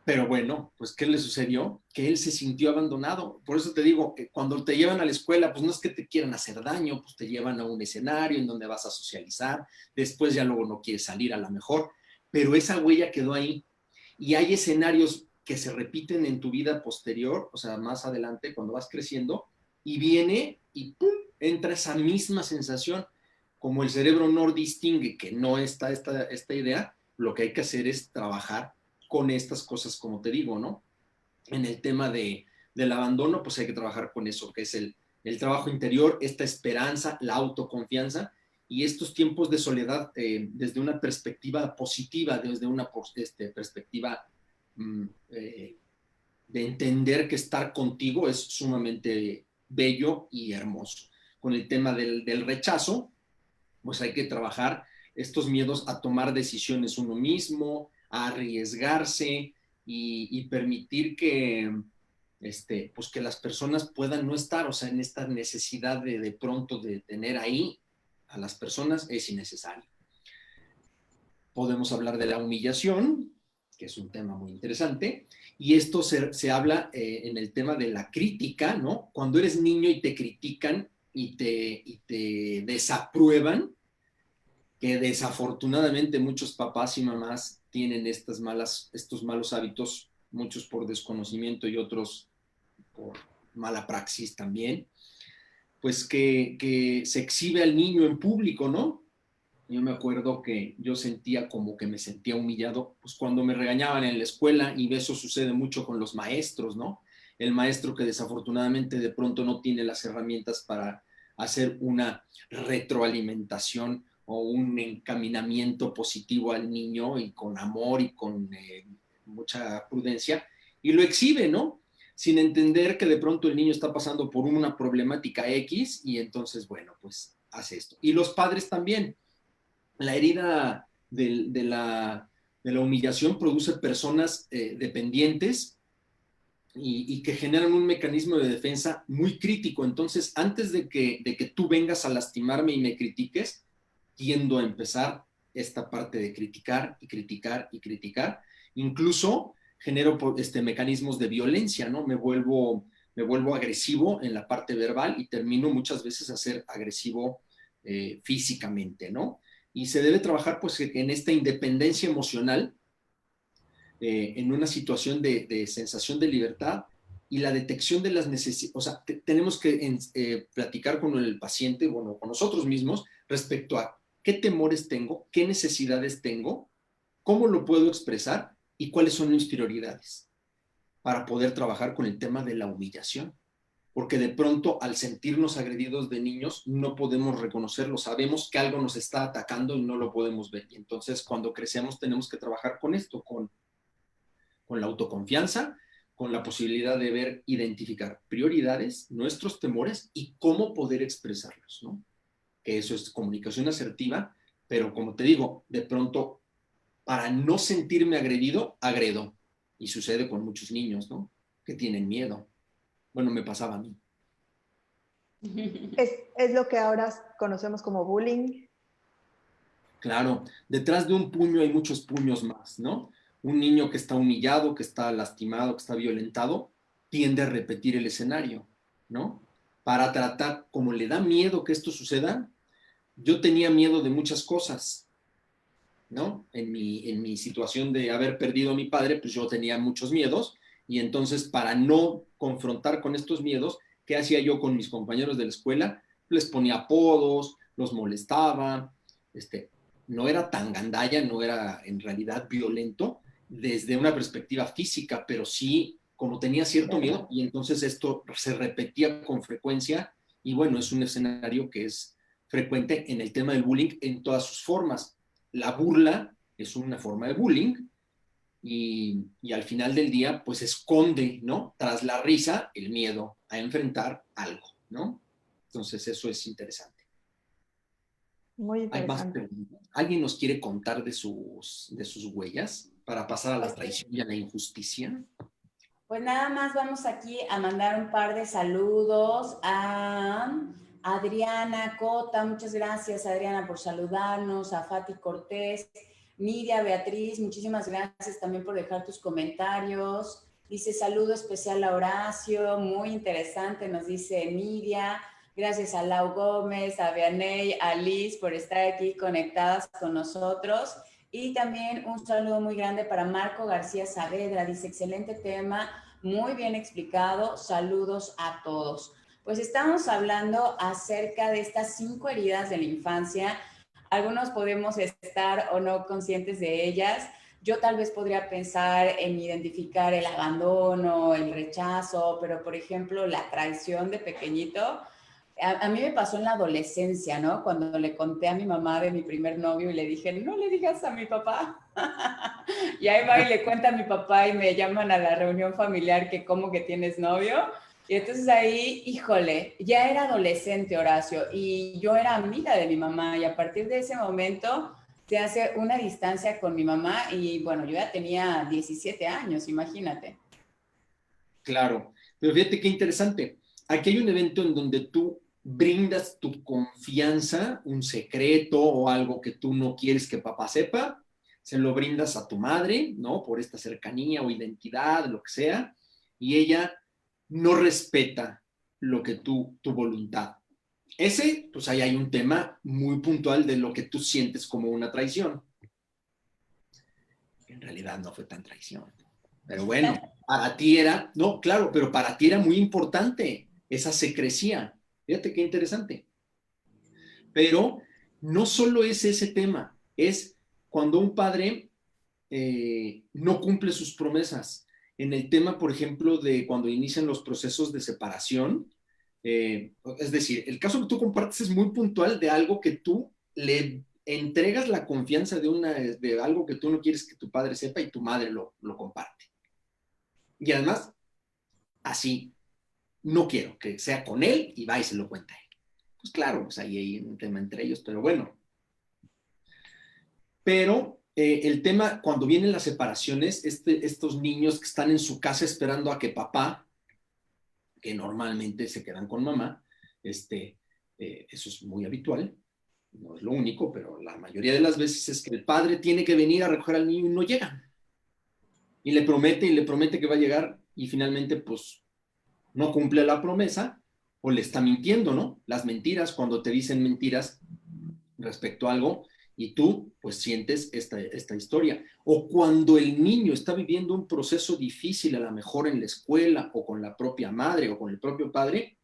Pero bueno, pues ¿qué le sucedió? Que él se sintió abandonado. Por eso te digo, que cuando te llevan a la escuela, pues no es que te quieran hacer daño, pues te llevan a un escenario en donde vas a socializar, después ya luego no quieres salir a lo mejor, pero esa huella quedó ahí. Y hay escenarios que se repiten en tu vida posterior, o sea, más adelante, cuando vas creciendo, y viene y ¡pum!, entra esa misma sensación. Como el cerebro no distingue que no está esta idea, lo que hay que hacer es trabajar con estas cosas, como te digo, ¿no? En el tema del abandono, pues hay que trabajar con eso, que es el trabajo interior, esta esperanza, la autoconfianza y estos tiempos de soledad desde una perspectiva positiva, desde una perspectiva de entender que estar contigo es sumamente bello y hermoso. Con el tema del rechazo, pues hay que trabajar estos miedos a tomar decisiones uno mismo, a arriesgarse y permitir que, pues que las personas puedan no estar, o sea, en esta necesidad de pronto de tener ahí a las personas es innecesario. Podemos hablar de la humillación, que es un tema muy interesante, y esto se habla en el tema de la crítica, ¿no? Cuando eres niño y te critican y te desaprueban, que desafortunadamente muchos papás y mamás tienen estos malos hábitos, muchos por desconocimiento y otros por mala praxis también, pues que se exhibe al niño en público, ¿no? Yo me acuerdo que yo sentía como que me sentía humillado, pues cuando me regañaban en la escuela, y eso sucede mucho con los maestros, ¿no? El maestro que desafortunadamente de pronto no tiene las herramientas para hacer una retroalimentación o un encaminamiento positivo al niño y con amor y con mucha prudencia, y lo exhibe, ¿no? Sin entender que de pronto el niño está pasando por una problemática X y entonces, bueno, pues hace esto. Y los padres también. La herida de la humillación produce personas dependientes y que generan un mecanismo de defensa muy crítico. Entonces, antes de que tú vengas a lastimarme y me critiques, tiendo a empezar esta parte de criticar y criticar y criticar. Incluso genero mecanismos de violencia, ¿no? Me vuelvo agresivo en la parte verbal y termino muchas veces a ser agresivo físicamente, ¿no? Y se debe trabajar pues en esta independencia emocional, en una situación de sensación de libertad y la detección de las necesidades. O sea, tenemos que platicar con el paciente, bueno, con nosotros mismos, respecto a qué temores tengo, qué necesidades tengo, cómo lo puedo expresar y cuáles son mis prioridades para poder trabajar con el tema de la humillación. porque de pronto al sentirnos agredidos de niños no podemos reconocerlo, sabemos que algo nos está atacando y no lo podemos ver. Y entonces cuando crecemos tenemos que trabajar con esto, con la autoconfianza, con la posibilidad de ver, identificar prioridades, nuestros temores y cómo poder expresarlos, ¿no? Que eso es comunicación asertiva, pero como te digo, de pronto, para no sentirme agredido, agredo. Y sucede con muchos niños, ¿no? Que tienen miedo. Bueno, me pasaba a mí. Es lo que ahora conocemos como bullying. Claro, detrás de un puño hay muchos puños más, ¿no? Un niño que está humillado, que está lastimado, que está violentado, tiende a repetir el escenario, ¿no? Para tratar, como le da miedo que esto suceda, yo tenía miedo de muchas cosas, ¿no? En mi situación de haber perdido a mi padre, pues yo tenía muchos miedos, y entonces para no confrontar con estos miedos, ¿qué hacía yo con mis compañeros de la escuela? Les ponía apodos, los molestaba, no era tan gandalla, no era en realidad violento desde una perspectiva física, pero sí como tenía cierto miedo, y entonces esto se repetía con frecuencia, y bueno, es un escenario que es frecuente en el tema del bullying en todas sus formas. La burla es una forma de bullying, y al final del día, pues esconde, ¿no? Tras la risa, el miedo a enfrentar algo, ¿no? Entonces eso es interesante. Muy ¿Hay más interesante. preguntas? ¿Alguien nos quiere contar de sus huellas para pasar a la traición y a la injusticia? Pues nada más vamos aquí a mandar un par de saludos a Adriana Cota, muchas gracias Adriana por saludarnos, a Fati Cortés, Nidia Beatriz, muchísimas gracias también por dejar tus comentarios. Dice saludo especial a Horacio, muy interesante, nos dice Nidia. Gracias a Lau Gómez, a Vianey, a Liz por estar aquí conectadas con nosotros. Y también un saludo muy grande para Marco García Saavedra. Dice, excelente tema, muy bien explicado. Saludos a todos. Pues estamos hablando acerca de estas 5 heridas de la infancia. Algunos podemos estar o no conscientes de ellas. Yo tal vez podría pensar en identificar el abandono, el rechazo, pero por ejemplo la traición de pequeñito. A mí me pasó en la adolescencia, ¿no? Cuando le conté a mi mamá de mi primer novio y le dije, no le digas a mi papá. Y ahí va y le cuenta a mi papá y me llaman a la reunión familiar que cómo que tienes novio. Y entonces ahí, híjole, ya era adolescente Horacio y yo era amiga de mi mamá y a partir de ese momento se hace una distancia con mi mamá y bueno, yo ya tenía 17 años, imagínate. Claro, pero fíjate qué interesante. Aquí hay un evento en donde tú brindas tu confianza, un secreto o algo que tú no quieres que papá sepa, se lo brindas a tu madre, ¿no? Por esta cercanía o identidad, lo que sea, y ella no respeta lo que tu voluntad. Ese, pues ahí hay un tema muy puntual de lo que tú sientes como una traición. En realidad no fue tan traición. Pero bueno, para ti era, no, claro, pero para ti era muy importante esa secrecía. Fíjate qué interesante. Pero no solo es ese tema, es cuando un padre no cumple sus promesas. En el tema, por ejemplo, de cuando inician los procesos de separación, es decir, el caso que tú compartes es muy puntual de algo que tú le entregas la confianza de algo que tú no quieres que tu padre sepa y tu madre lo comparte. Y además, así, no quiero que sea con él y va y se lo cuenta a él. Pues claro, pues ahí hay un tema entre ellos, pero bueno. Pero el tema, cuando vienen las separaciones, estos niños que están en su casa esperando a que papá, que normalmente se quedan con mamá, eso es muy habitual, no es lo único, pero la mayoría de las veces es que el padre tiene que venir a recoger al niño y no llega. Y le promete que va a llegar y finalmente pues no cumple la promesa o le está mintiendo, ¿no? Las mentiras, cuando te dicen mentiras respecto a algo y tú pues sientes esta historia. O cuando el niño está viviendo un proceso difícil, a lo mejor en la escuela o con la propia madre o con el propio padre,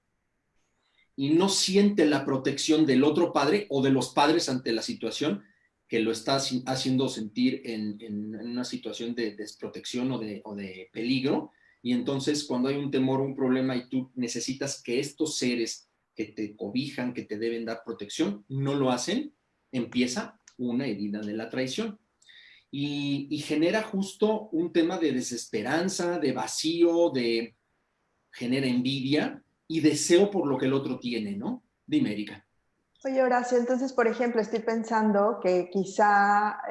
y no siente la protección del otro padre o de los padres ante la situación que lo está haciendo sentir en una situación de desprotección o de peligro, Y entonces cuando hay un temor, un problema y tú necesitas que estos seres que te cobijan, que te deben dar protección, no lo hacen, empieza una herida de la traición. Y genera justo un tema de desesperanza, de vacío, genera envidia y deseo por lo que el otro tiene, ¿no? Dime, Erika. Oye, Horacio, entonces, por ejemplo, estoy pensando que quizá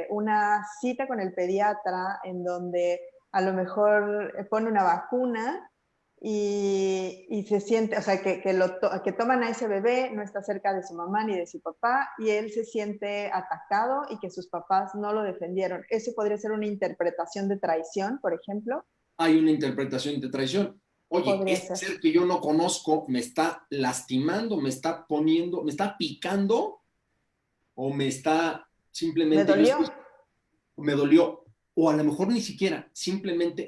una cita con el pediatra en donde a lo mejor pone una vacuna y se siente, o sea, que toman a ese bebé, no está cerca de su mamá ni de su papá, y él se siente atacado y que sus papás no lo defendieron. ¿Eso podría ser una interpretación de traición, por ejemplo? Hay una interpretación de traición. Oye, Podría este ser. ser que yo no conozco me está lastimando, me está poniendo, me está picando o me está ¿Me simplemente, dolió? me dolió. O a lo mejor ni siquiera, simplemente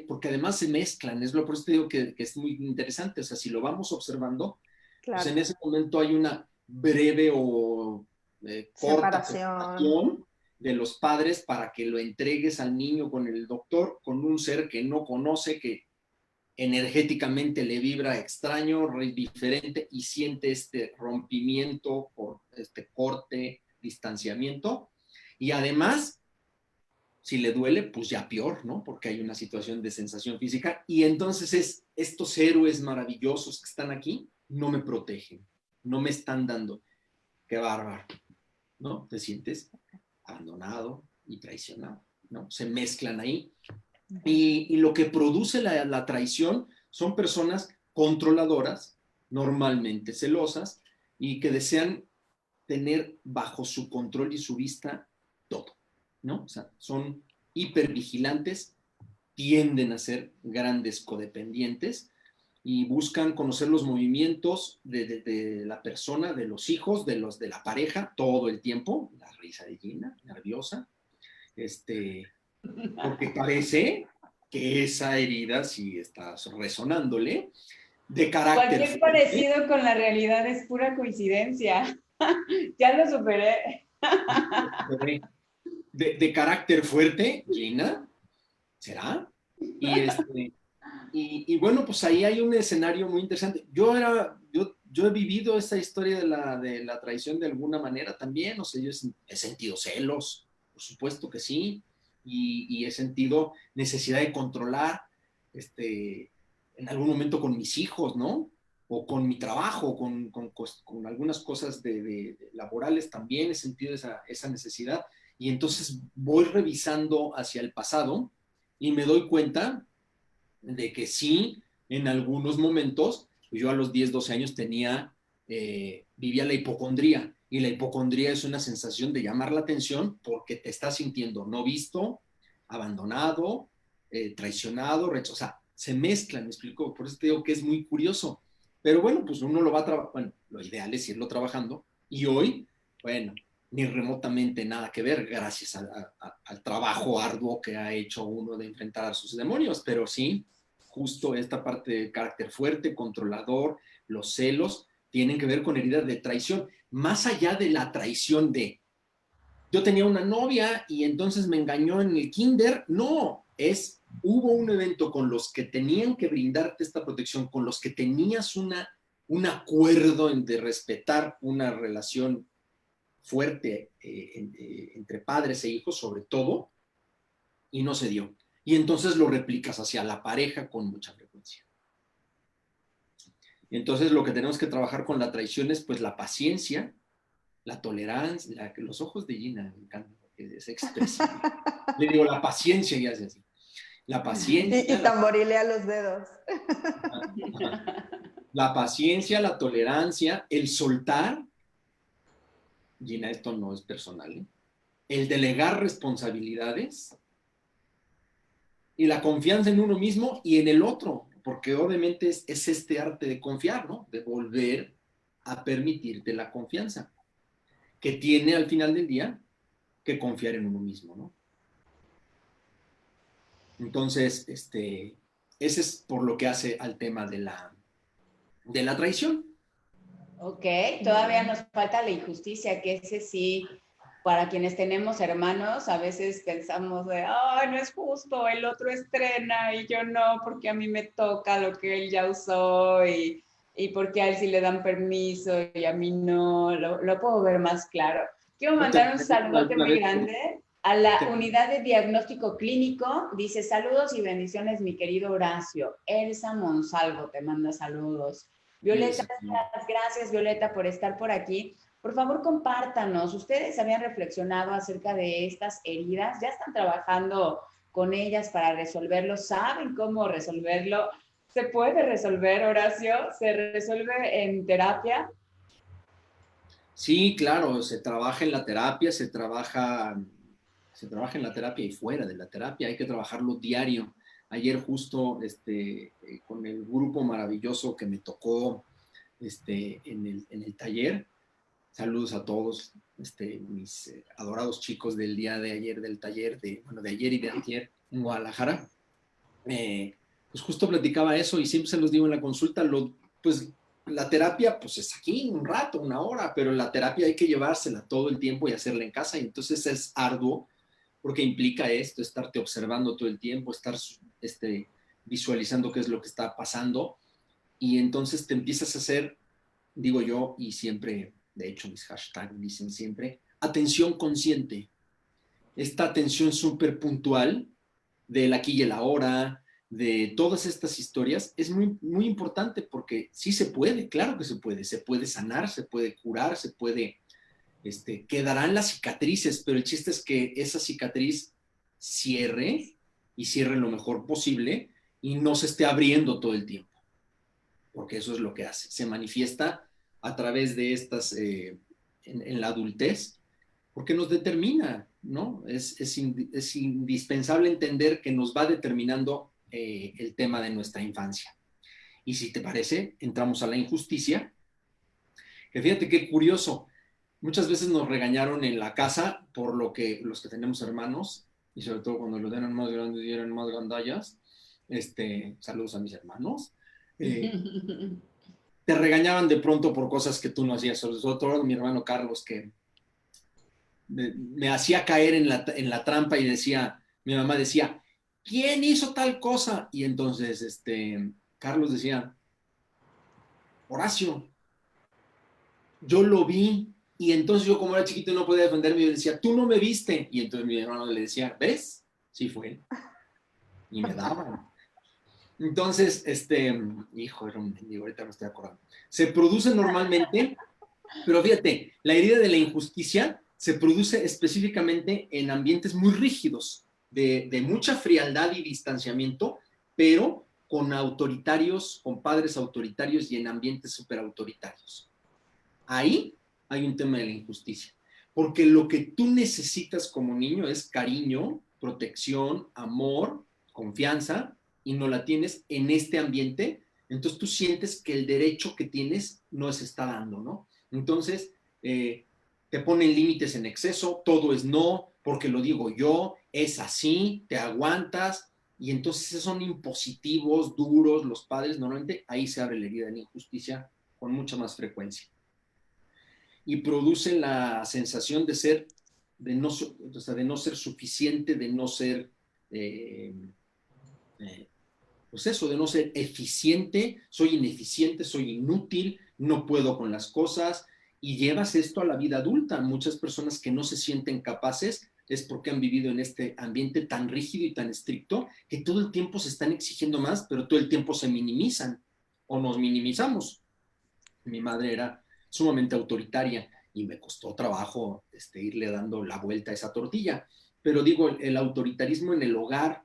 porque además se mezclan, por eso te digo que es muy interesante, o sea, si lo vamos observando, pues Claro. en ese momento hay una breve o corta Separación. separación de los padres para que lo entregues al niño con el doctor, con un ser que no conoce, que energéticamente le vibra extraño, diferente y siente este rompimiento por este corte, distanciamiento. Y además, si le duele, pues ya peor, ¿no? Porque hay una situación de sensación física. Y entonces estos héroes maravillosos que están aquí no me protegen, no me están dando. Qué bárbaro, ¿no? Te sientes abandonado y traicionado, ¿no? Se mezclan ahí. Y lo que produce la traición son personas controladoras, normalmente celosas, y que desean tener bajo su control y su vista todo, ¿no? O sea, son hipervigilantes, tienden a ser grandes codependientes y buscan conocer los movimientos de la persona, de los hijos, de la pareja, todo el tiempo. La risa de Gina, nerviosa, porque parece que esa herida sí está resonándole, de carácter Cualquier fuerte. parecido con la realidad es pura coincidencia. Ya lo superé. De carácter fuerte, Gina, ¿será? Y bueno, pues ahí hay un escenario muy interesante. Yo he vivido esa historia de la traición de alguna manera también, o sea, yo he sentido celos, por supuesto que sí, y he sentido necesidad de controlar, en algún momento con mis hijos, ¿no? O con mi trabajo, con algunas cosas de laborales también he sentido esa necesidad. Y entonces voy revisando hacia el pasado y me doy cuenta de que sí, en algunos momentos, pues yo a los 10, 12 años vivía la hipocondría, y la hipocondría es una sensación de llamar la atención porque te estás sintiendo no visto, abandonado, traicionado, rechazado, o sea, se mezclan, me explico, por eso te digo que es muy curioso, pero bueno, pues uno lo va a trabajar, bueno, lo ideal es irlo trabajando, y hoy, bueno, ni remotamente nada que ver, gracias al trabajo arduo que ha hecho uno de enfrentar a sus demonios, pero sí, justo esta parte de carácter fuerte, controlador, los celos, tienen que ver con heridas de traición, más allá de la traición de yo tenía una novia y entonces me engañó en el kinder, no, hubo un evento con los que tenían que brindarte esta protección, con los que tenías un acuerdo de respetar una relación fuerte entre padres e hijos, sobre todo, y no se dio. Y entonces lo replicas hacia la pareja con mucha frecuencia. Entonces lo que tenemos que trabajar con la traición es pues la paciencia, la tolerancia, los ojos de Gina me encantan, porque es expresiva. Le digo la paciencia y hace así. La paciencia. Y tamborilea los dedos. La paciencia, la tolerancia, el soltar. Gina, esto no es personal, ¿eh? El delegar responsabilidades y la confianza en uno mismo y en el otro, porque obviamente es este arte de confiar, ¿no? De volver a permitirte la confianza, que tiene al final del día que confiar en uno mismo, ¿no? Entonces, ese es por lo que hace al tema de la traición. Ok, todavía nos falta la injusticia, que ese sí para quienes tenemos hermanos, a veces pensamos de, ay, no es justo, el otro estrena y yo no, porque a mí me toca lo que él ya usó y porque a él sí le dan permiso y a mí no, lo puedo ver más claro. Quiero ¿No te mandar un recuerdas saludote alguna muy vez grande a la que unidad de diagnóstico clínico. Dice, saludos y bendiciones, mi querido Horacio. Elsa Monsalvo te manda saludos. Violeta, gracias Violeta por estar por aquí. Por favor, compártanos. ¿Ustedes habían reflexionado acerca de estas heridas? ¿Ya están trabajando con ellas para resolverlo? ¿Saben cómo resolverlo? ¿Se puede resolver, Horacio? ¿Se resuelve en terapia? Sí, claro, se trabaja en la terapia, se trabaja en la terapia y fuera de la terapia, hay que trabajarlo diario. Ayer justo con el grupo maravilloso que me tocó en el taller, saludos a todos mis adorados chicos del día de ayer del taller, de ayer y de ayer en Guadalajara. Pues justo platicaba eso y siempre se los digo en la consulta, pues la terapia pues es aquí un rato, una hora, pero la terapia hay que llevársela todo el tiempo y hacerla en casa, y entonces es arduo porque implica esto, estarte observando todo el tiempo, estar visualizando qué es lo que está pasando, y entonces te empiezas a hacer, digo yo, y siempre, de hecho mis hashtags dicen siempre, atención consciente, esta atención súper puntual del aquí y el ahora, de todas estas historias, es muy, muy importante porque sí se puede, claro que se puede sanar, se puede curar, quedarán las cicatrices, pero el chiste es que esa cicatriz cierre y cierre lo mejor posible y no se esté abriendo todo el tiempo, porque eso es lo que hace, se manifiesta a través de en la adultez, porque nos determina, ¿no? Es indispensable entender que nos va determinando el tema de nuestra infancia. Y si te parece, entramos a la injusticia, que fíjate qué curioso, muchas veces nos regañaron en la casa por lo que los que tenemos hermanos, y sobre todo cuando los eran más grandes y eran más gandallas, saludos a mis hermanos, te regañaban de pronto por cosas que tú no hacías, sobre todo mi hermano Carlos, que me hacía caer en la trampa y mi mamá decía, ¿quién hizo tal cosa? Y entonces Carlos decía, Horacio, yo lo vi. Y entonces yo, como era chiquito y no podía defenderme, yo decía, tú no me viste. Y entonces mi hermano le decía, ¿ves? Sí fue. Y me daban. Entonces, hijo, era un mendigo, ahorita me estoy acordando. Se produce normalmente, pero fíjate, la herida de la injusticia se produce específicamente en ambientes muy rígidos, de mucha frialdad y distanciamiento, pero con autoritarios, con padres autoritarios y en ambientes súper autoritarios. Ahí hay un tema de la injusticia, porque lo que tú necesitas como niño es cariño, protección, amor, confianza, y no la tienes en este ambiente, entonces tú sientes que el derecho que tienes no se está dando, ¿no? Entonces, te ponen límites en exceso, todo es no, porque lo digo yo, es así, te aguantas, y entonces son impositivos, duros, los padres, normalmente ahí se abre la herida de la injusticia con mucha más frecuencia. Y produce la sensación de no ser suficiente, de no ser, pues eso, de no ser eficiente, soy ineficiente, soy inútil, no puedo con las cosas, y llevas esto a la vida adulta. Muchas personas que no se sienten capaces es porque han vivido en este ambiente tan rígido y tan estricto que todo el tiempo se están exigiendo más, pero todo el tiempo se minimizan o nos minimizamos. Mi madre era sumamente autoritaria y me costó trabajo irle dando la vuelta a esa tortilla. Pero digo, el autoritarismo en el hogar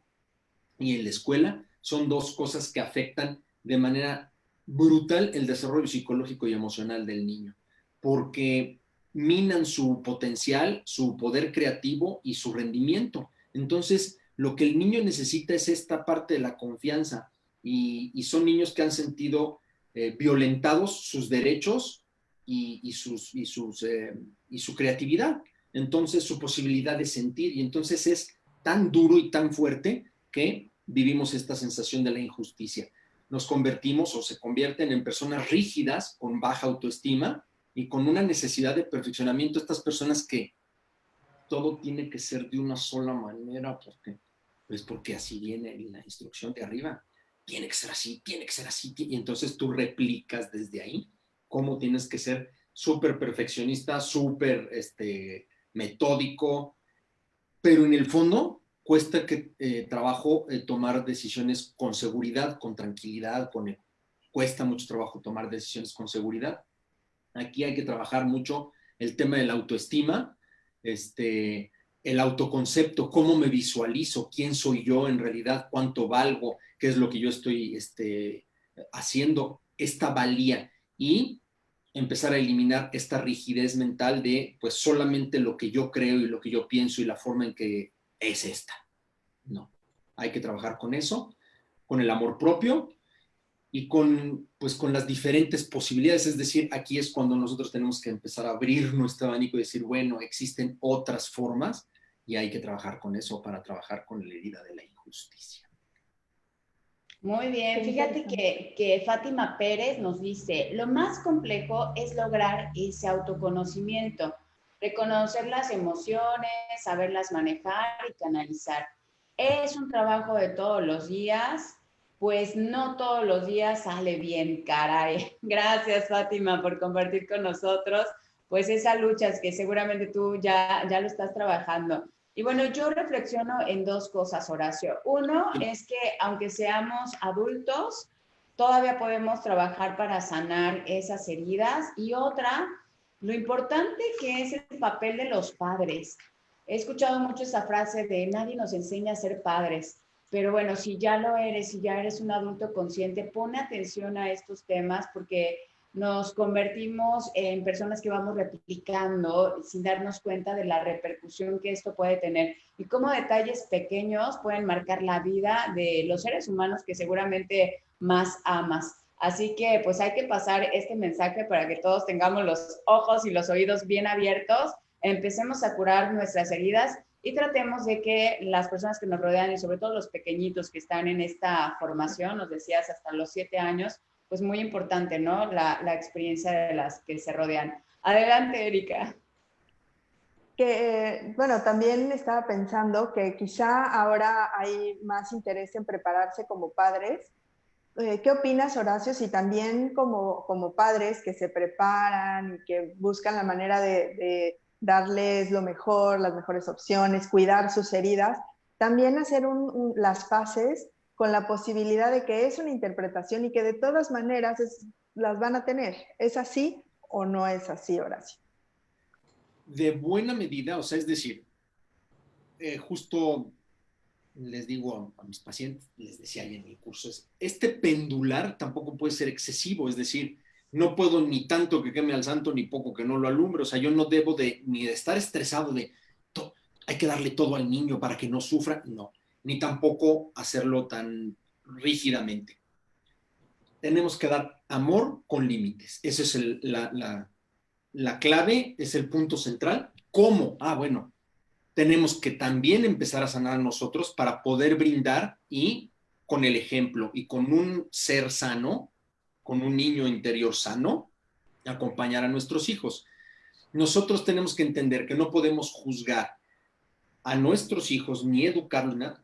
y en la escuela son dos cosas que afectan de manera brutal el desarrollo psicológico y emocional del niño, porque minan su potencial, su poder creativo y su rendimiento. Entonces, lo que el niño necesita es esta parte de la confianza, y son niños que han sentido violentados sus derechos y su creatividad, entonces su posibilidad de sentir, y entonces es tan duro y tan fuerte que vivimos esta sensación de la injusticia. Nos convertimos o se convierten en personas rígidas, con baja autoestima y con una necesidad de perfeccionamiento. Estas personas que todo tiene que ser de una sola manera, porque así viene la instrucción de arriba. Tiene que ser así, tiene que ser así. Y entonces tú replicas desde ahí cómo tienes que ser súper perfeccionista, súper metódico, pero en el fondo cuesta trabajo tomar decisiones con seguridad, con tranquilidad, cuesta mucho trabajo tomar decisiones con seguridad. Aquí hay que trabajar mucho el tema de la autoestima, el autoconcepto, cómo me visualizo, quién soy yo en realidad, cuánto valgo, qué es lo que yo estoy haciendo, esta valía, y empezar a eliminar esta rigidez mental de pues solamente lo que yo creo y lo que yo pienso y la forma en que es esta. No, hay que trabajar con eso, con el amor propio y con las diferentes posibilidades. Es decir, aquí es cuando nosotros tenemos que empezar a abrir nuestro abanico y decir, bueno, existen otras formas y hay que trabajar con eso para trabajar con la herida de la injusticia. Muy bien, fíjate que Fátima Pérez nos dice, lo más complejo es lograr ese autoconocimiento, reconocer las emociones, saberlas manejar y canalizar. Es un trabajo de todos los días, pues no todos los días sale bien, caray. Gracias, Fátima, por compartir con nosotros, pues esa lucha es que seguramente tú ya lo estás trabajando. Y bueno, yo reflexiono en dos cosas, Horacio. Uno es que aunque seamos adultos, todavía podemos trabajar para sanar esas heridas. Y otra, lo importante que es el papel de los padres. He escuchado mucho esa frase de nadie nos enseña a ser padres. Pero bueno, si ya lo eres, si ya eres un adulto consciente, pone atención a estos temas porque nos convertimos en personas que vamos replicando sin darnos cuenta de la repercusión que esto puede tener y cómo detalles pequeños pueden marcar la vida de los seres humanos que seguramente más amas. Así que pues hay que pasar este mensaje para que todos tengamos los ojos y los oídos bien abiertos, empecemos a curar nuestras heridas y tratemos de que las personas que nos rodean y sobre todo los pequeñitos que están en esta formación, nos decías hasta los 7 años, pues muy importante, ¿no? La experiencia de las que se rodean. Adelante, Erika. Bueno, también estaba pensando que quizá ahora hay más interés en prepararse como padres. ¿Qué opinas, Horacio, si también como padres que se preparan y que buscan la manera de darles lo mejor, las mejores opciones, cuidar sus heridas, también hacer las paces con la posibilidad de que es una interpretación y que de todas maneras las van a tener? ¿Es así o no es así, Horacio? De buena medida, o sea, es decir, justo les digo a mis pacientes, les decía ahí en el curso, este pendular tampoco puede ser excesivo, es decir, no puedo ni tanto que queme al santo, ni poco que no lo alumbre, o sea, yo no debo ni de estar estresado de hay que darle todo al niño para que no sufra, no, ni tampoco hacerlo tan rígidamente. Tenemos que dar amor con límites, esa es la clave, es el punto central. ¿Cómo? Bueno, tenemos que también empezar a sanar a nosotros para poder brindar y con el ejemplo y con un ser sano, con un niño interior sano, acompañar a nuestros hijos. Nosotros tenemos que entender que no podemos juzgar a nuestros hijos ni educarlos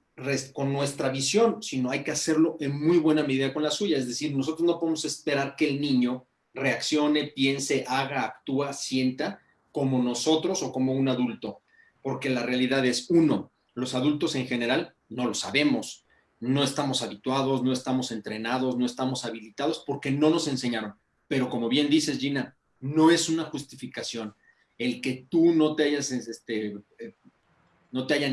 con nuestra visión, sino hay que hacerlo en muy buena medida con la suya. Es decir, nosotros no podemos esperar que el niño reaccione, piense, haga, actúa, sienta como nosotros o como un adulto, porque la realidad es, uno, los adultos en general no lo sabemos, no estamos habituados, no estamos entrenados, no estamos habilitados porque no nos enseñaron. Pero como bien dices, Gina, no es una justificación el que tú no te hayan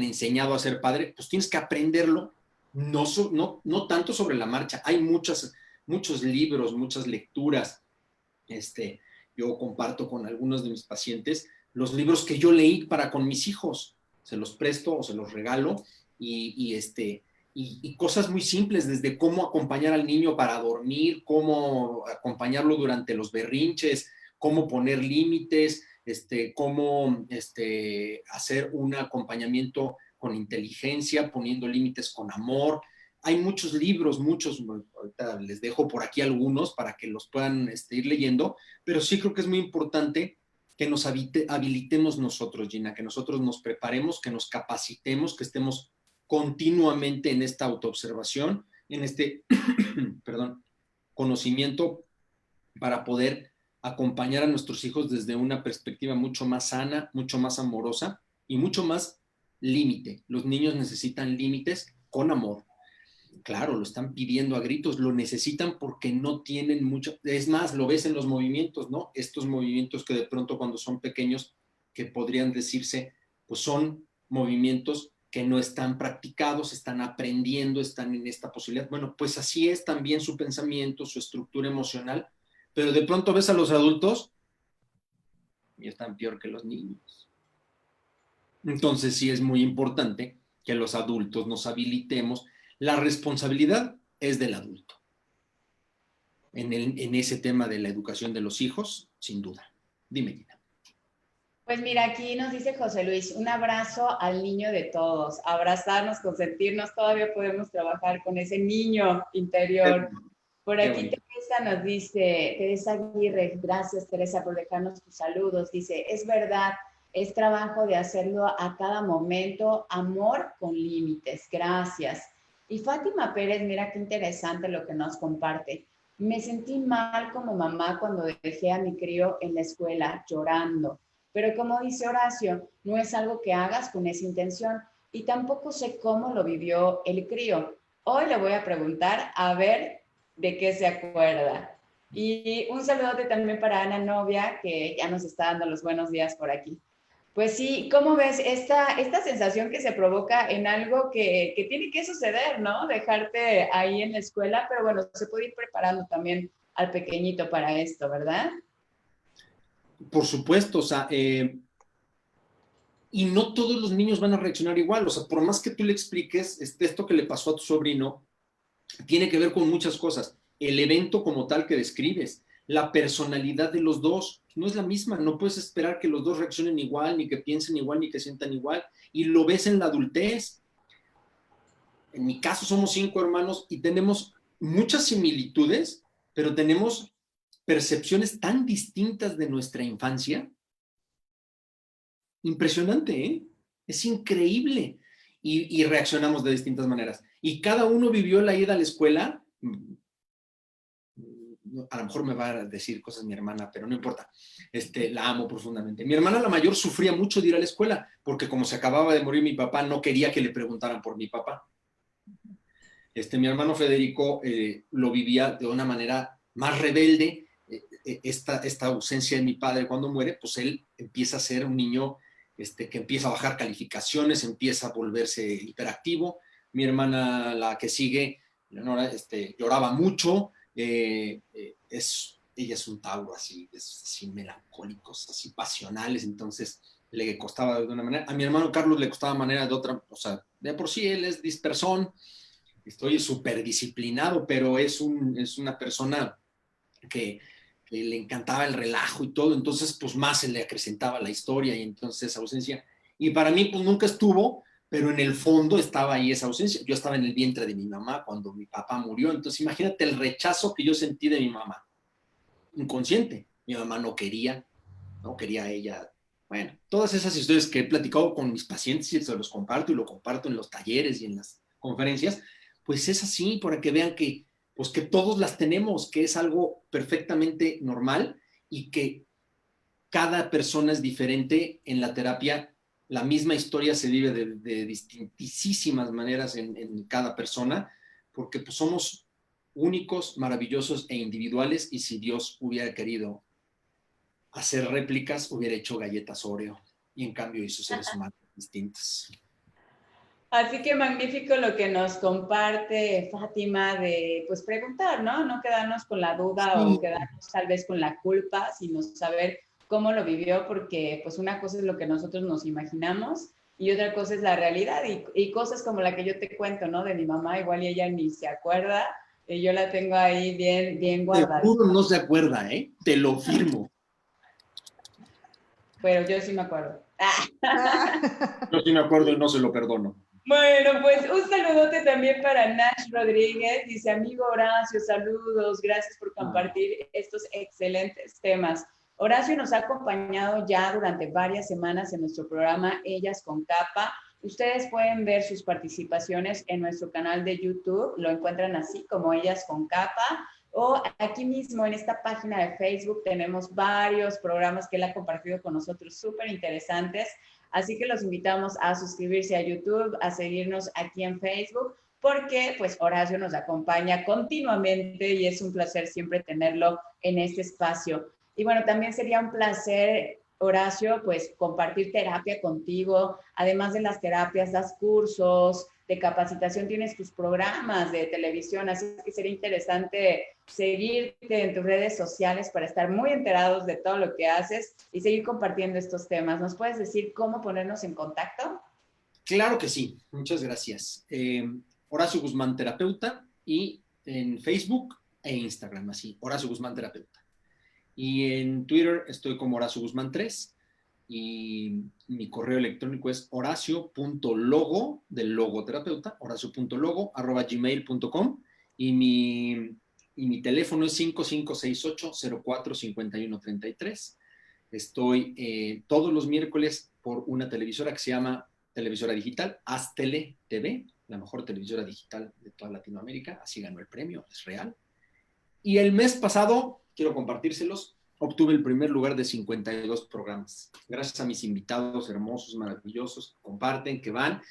enseñado a ser padre, pues tienes que aprenderlo, no tanto sobre la marcha. Hay muchos libros, muchas lecturas. Yo comparto con algunos de mis pacientes los libros que yo leí con mis hijos, se los presto o se los regalo, y cosas muy simples, desde cómo acompañar al niño para dormir, cómo acompañarlo durante los berrinches, cómo poner límites, cómo hacer un acompañamiento con inteligencia, poniendo límites con amor. Hay muchos libros, ahorita les dejo por aquí algunos para que los puedan ir leyendo, pero sí creo que es muy importante que nos habilitemos nosotros, Gina, que nosotros nos preparemos, que nos capacitemos, que estemos continuamente en esta autoobservación, en este, perdón, conocimiento para poder acompañar a nuestros hijos desde una perspectiva mucho más sana, mucho más amorosa y mucho más límite. Los niños necesitan límites con amor. Claro, lo están pidiendo a gritos, lo necesitan porque no tienen mucho, es más, lo ves en los movimientos, ¿no? Estos movimientos que de pronto cuando son pequeños, que podrían decirse, pues son movimientos que no están practicados, están aprendiendo, están en esta posibilidad. Bueno, pues así es también su pensamiento, su estructura emocional, pero de pronto ves a los adultos y están peor que los niños. Entonces sí es muy importante que los adultos nos habilitemos. La responsabilidad es del adulto. En ese tema de la educación de los hijos, sin duda. Dime, Gina. Pues mira, aquí nos dice José Luis, un abrazo al niño de todos, abrazarnos, consentirnos, todavía podemos trabajar con ese niño interior. Por aquí Teresa nos dice, Teresa Aguirre, gracias Teresa por dejarnos tus saludos, dice, es verdad, es trabajo de hacerlo a cada momento, amor con límites, gracias. Y Fátima Pérez, mira qué interesante lo que nos comparte. Me sentí mal como mamá cuando dejé a mi crío en la escuela llorando. Pero como dice Horacio, no es algo que hagas con esa intención y tampoco sé cómo lo vivió el crío. Hoy le voy a preguntar a ver de qué se acuerda. Y un saludote también para Ana Novia, que ya nos está dando los buenos días por aquí. Pues sí, ¿cómo ves esta sensación que se provoca en algo que tiene que suceder, ¿no? Dejarte ahí en la escuela, pero bueno, se puede ir preparando también al pequeñito para esto, ¿verdad? Por supuesto, o sea, y no todos los niños van a reaccionar igual, o sea, por más que tú le expliques, esto que le pasó a tu sobrino, tiene que ver con muchas cosas. El evento como tal que describes, la personalidad de los dos no es la misma, no puedes esperar que los dos reaccionen igual, ni que piensen igual, ni que sientan igual, y lo ves en la adultez. En mi caso somos 5 hermanos y tenemos muchas similitudes, pero tenemos percepciones tan distintas de nuestra infancia. Impresionante, ¿eh? Es increíble. Y reaccionamos de distintas maneras. Y cada uno vivió la ida a la escuela. A lo mejor me va a decir cosas mi hermana, pero no importa. La amo profundamente. Mi hermana la mayor sufría mucho de ir a la escuela, porque como se acababa de morir mi papá, no quería que le preguntaran por mi papá. Mi hermano Federico lo vivía de una manera más rebelde. Esta ausencia de mi padre cuando muere, pues él empieza a ser un niño que empieza a bajar calificaciones, empieza a volverse hiperactivo. Mi hermana, la que sigue, Leonora, lloraba mucho. Ella es un Tauro así melancólicos, así pasionales, entonces le costaba de una manera. A mi hermano Carlos le costaba de manera de otra, o sea, de por sí él es dispersón, estoy súper disciplinado, pero es una persona que le encantaba el relajo y todo, entonces pues más se le acrecentaba la historia y entonces esa ausencia. Y para mí pues nunca estuvo, pero en el fondo estaba ahí esa ausencia. Yo estaba en el vientre de mi mamá cuando mi papá murió, entonces imagínate el rechazo que yo sentí de mi mamá. Inconsciente. Mi mamá no quería ella. Bueno, todas esas historias que he platicado con mis pacientes y se los comparto y lo comparto en los talleres y en las conferencias, pues es así, para que vean que pues que todos las tenemos, que es algo perfectamente normal y que cada persona es diferente. En la terapia la misma historia se vive de distintísimas maneras en cada persona, porque pues somos únicos, maravillosos e individuales, y si Dios hubiera querido hacer réplicas, hubiera hecho galletas Oreo, y en cambio hizo seres humanos distintos. Así que magnífico lo que nos comparte Fátima de, pues, preguntar, ¿no? No quedarnos con la duda o quedarnos tal vez con la culpa, sino saber cómo lo vivió, porque pues una cosa es lo que nosotros nos imaginamos y otra cosa es la realidad, y cosas como la que yo te cuento, ¿no? De mi mamá, igual y ella ni se acuerda, y yo la tengo ahí bien guardada. Seguro no se acuerda, ¿eh? Te lo firmo. Pero yo sí me acuerdo. Yo sí me acuerdo y no se lo perdono. Bueno, pues un saludote también para Nash Rodríguez. Dice, amigo Horacio, saludos, gracias por compartir estos excelentes temas. Horacio nos ha acompañado ya durante varias semanas en nuestro programa Ellas con Capa. Ustedes pueden ver sus participaciones en nuestro canal de YouTube, lo encuentran así como Ellas con Capa, o aquí mismo en esta página de Facebook tenemos varios programas que él ha compartido con nosotros súper interesantes, así que los invitamos a suscribirse a YouTube, a seguirnos aquí en Facebook, porque pues Horacio nos acompaña continuamente y es un placer siempre tenerlo en este espacio. Y bueno, también sería un placer, Horacio, pues compartir terapia contigo. Además de las terapias, das cursos de capacitación, tienes tus programas de televisión, así que sería interesante seguirte en tus redes sociales para estar muy enterados de todo lo que haces y seguir compartiendo estos temas. ¿Nos puedes decir cómo ponernos en contacto? Claro que sí, muchas gracias. Horacio Guzmán Terapeuta, y en Facebook e Instagram, así, Horacio Guzmán Terapeuta. Y en Twitter estoy como Horacio Guzmán 3, y mi correo electrónico es horacio.logo, del logoterapeuta, horacio.logo@gmail.com, y mi teléfono es 5568-045133. Estoy todos los miércoles por una televisora que se llama Televisora Digital, Aztele TV, la mejor televisora digital de toda Latinoamérica. Así ganó el premio, es real. Y el mes pasado, quiero compartírselos, obtuve el primer lugar de 52 programas. Gracias a mis invitados hermosos, maravillosos, que comparten, que van.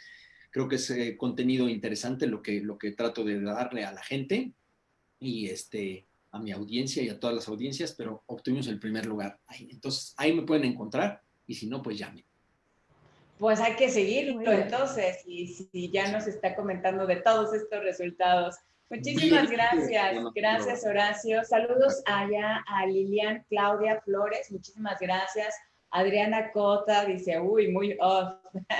Creo que es contenido interesante lo que trato de darle a la gente y a mi audiencia y a todas las audiencias, pero obtuvimos el primer lugar ahí. Entonces, ahí me pueden encontrar, y si no, pues llamen. Pues hay que seguirlo entonces, y si ya nos está comentando de todos estos resultados. Muchísimas gracias. Gracias, Horacio. Saludos allá a Lilian Claudia Flores. Muchísimas gracias. Adriana Cota dice, uy, muy off.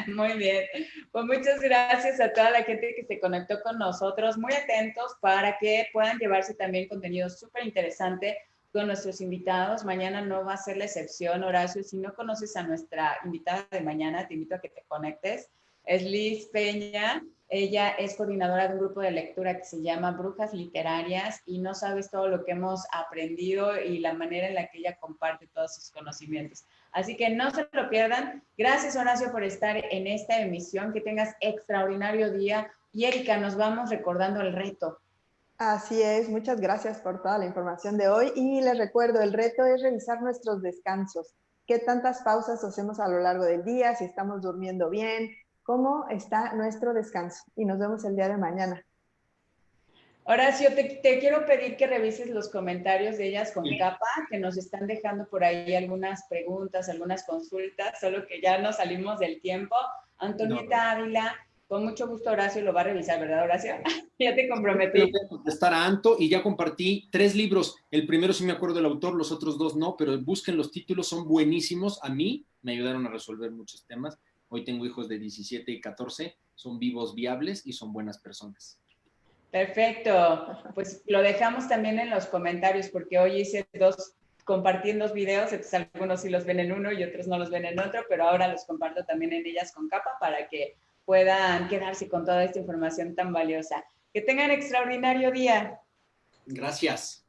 Muy bien. Pues muchas gracias a toda la gente que se conectó con nosotros. Muy atentos para que puedan llevarse también contenido súper interesante con nuestros invitados. Mañana no va a ser la excepción, Horacio. Si no conoces a nuestra invitada de mañana, te invito a que te conectes. Es Liz Peña. Ella es coordinadora de un grupo de lectura que se llama Brujas Literarias, y no sabes todo lo que hemos aprendido y la manera en la que ella comparte todos sus conocimientos. Así que no se lo pierdan. Gracias, Horacio, por estar en esta emisión. Que tengas extraordinario día. Y Erika, nos vamos recordando el reto. Así es, muchas gracias por toda la información de hoy, y les recuerdo, el reto es revisar nuestros descansos. ¿Qué tantas pausas hacemos a lo largo del día? Si estamos durmiendo bien, ¿cómo está nuestro descanso? Y nos vemos el día de mañana. Horacio, te quiero pedir que revises los comentarios de Ellas con Capa, que nos están dejando por ahí algunas preguntas, algunas consultas, solo que ya nos salimos del tiempo. Antonieta Ávila, con mucho gusto Horacio lo va a revisar, ¿verdad, Horacio? Ya te comprometí. Voy a contestar a Anto, y ya compartí 3 libros. El primero sí me acuerdo del autor, los otros 2 no, pero busquen los títulos, son buenísimos. A mí me ayudaron a resolver muchos temas. Hoy tengo hijos de 17 y 14, son vivos, viables y son buenas personas. Perfecto, pues lo dejamos también en los comentarios, porque hoy compartí en 2 videos, entonces algunos sí los ven en uno y otros no los ven en otro, pero ahora los comparto también en Ellas con Capa para que puedan quedarse con toda esta información tan valiosa. Que tengan extraordinario día. Gracias.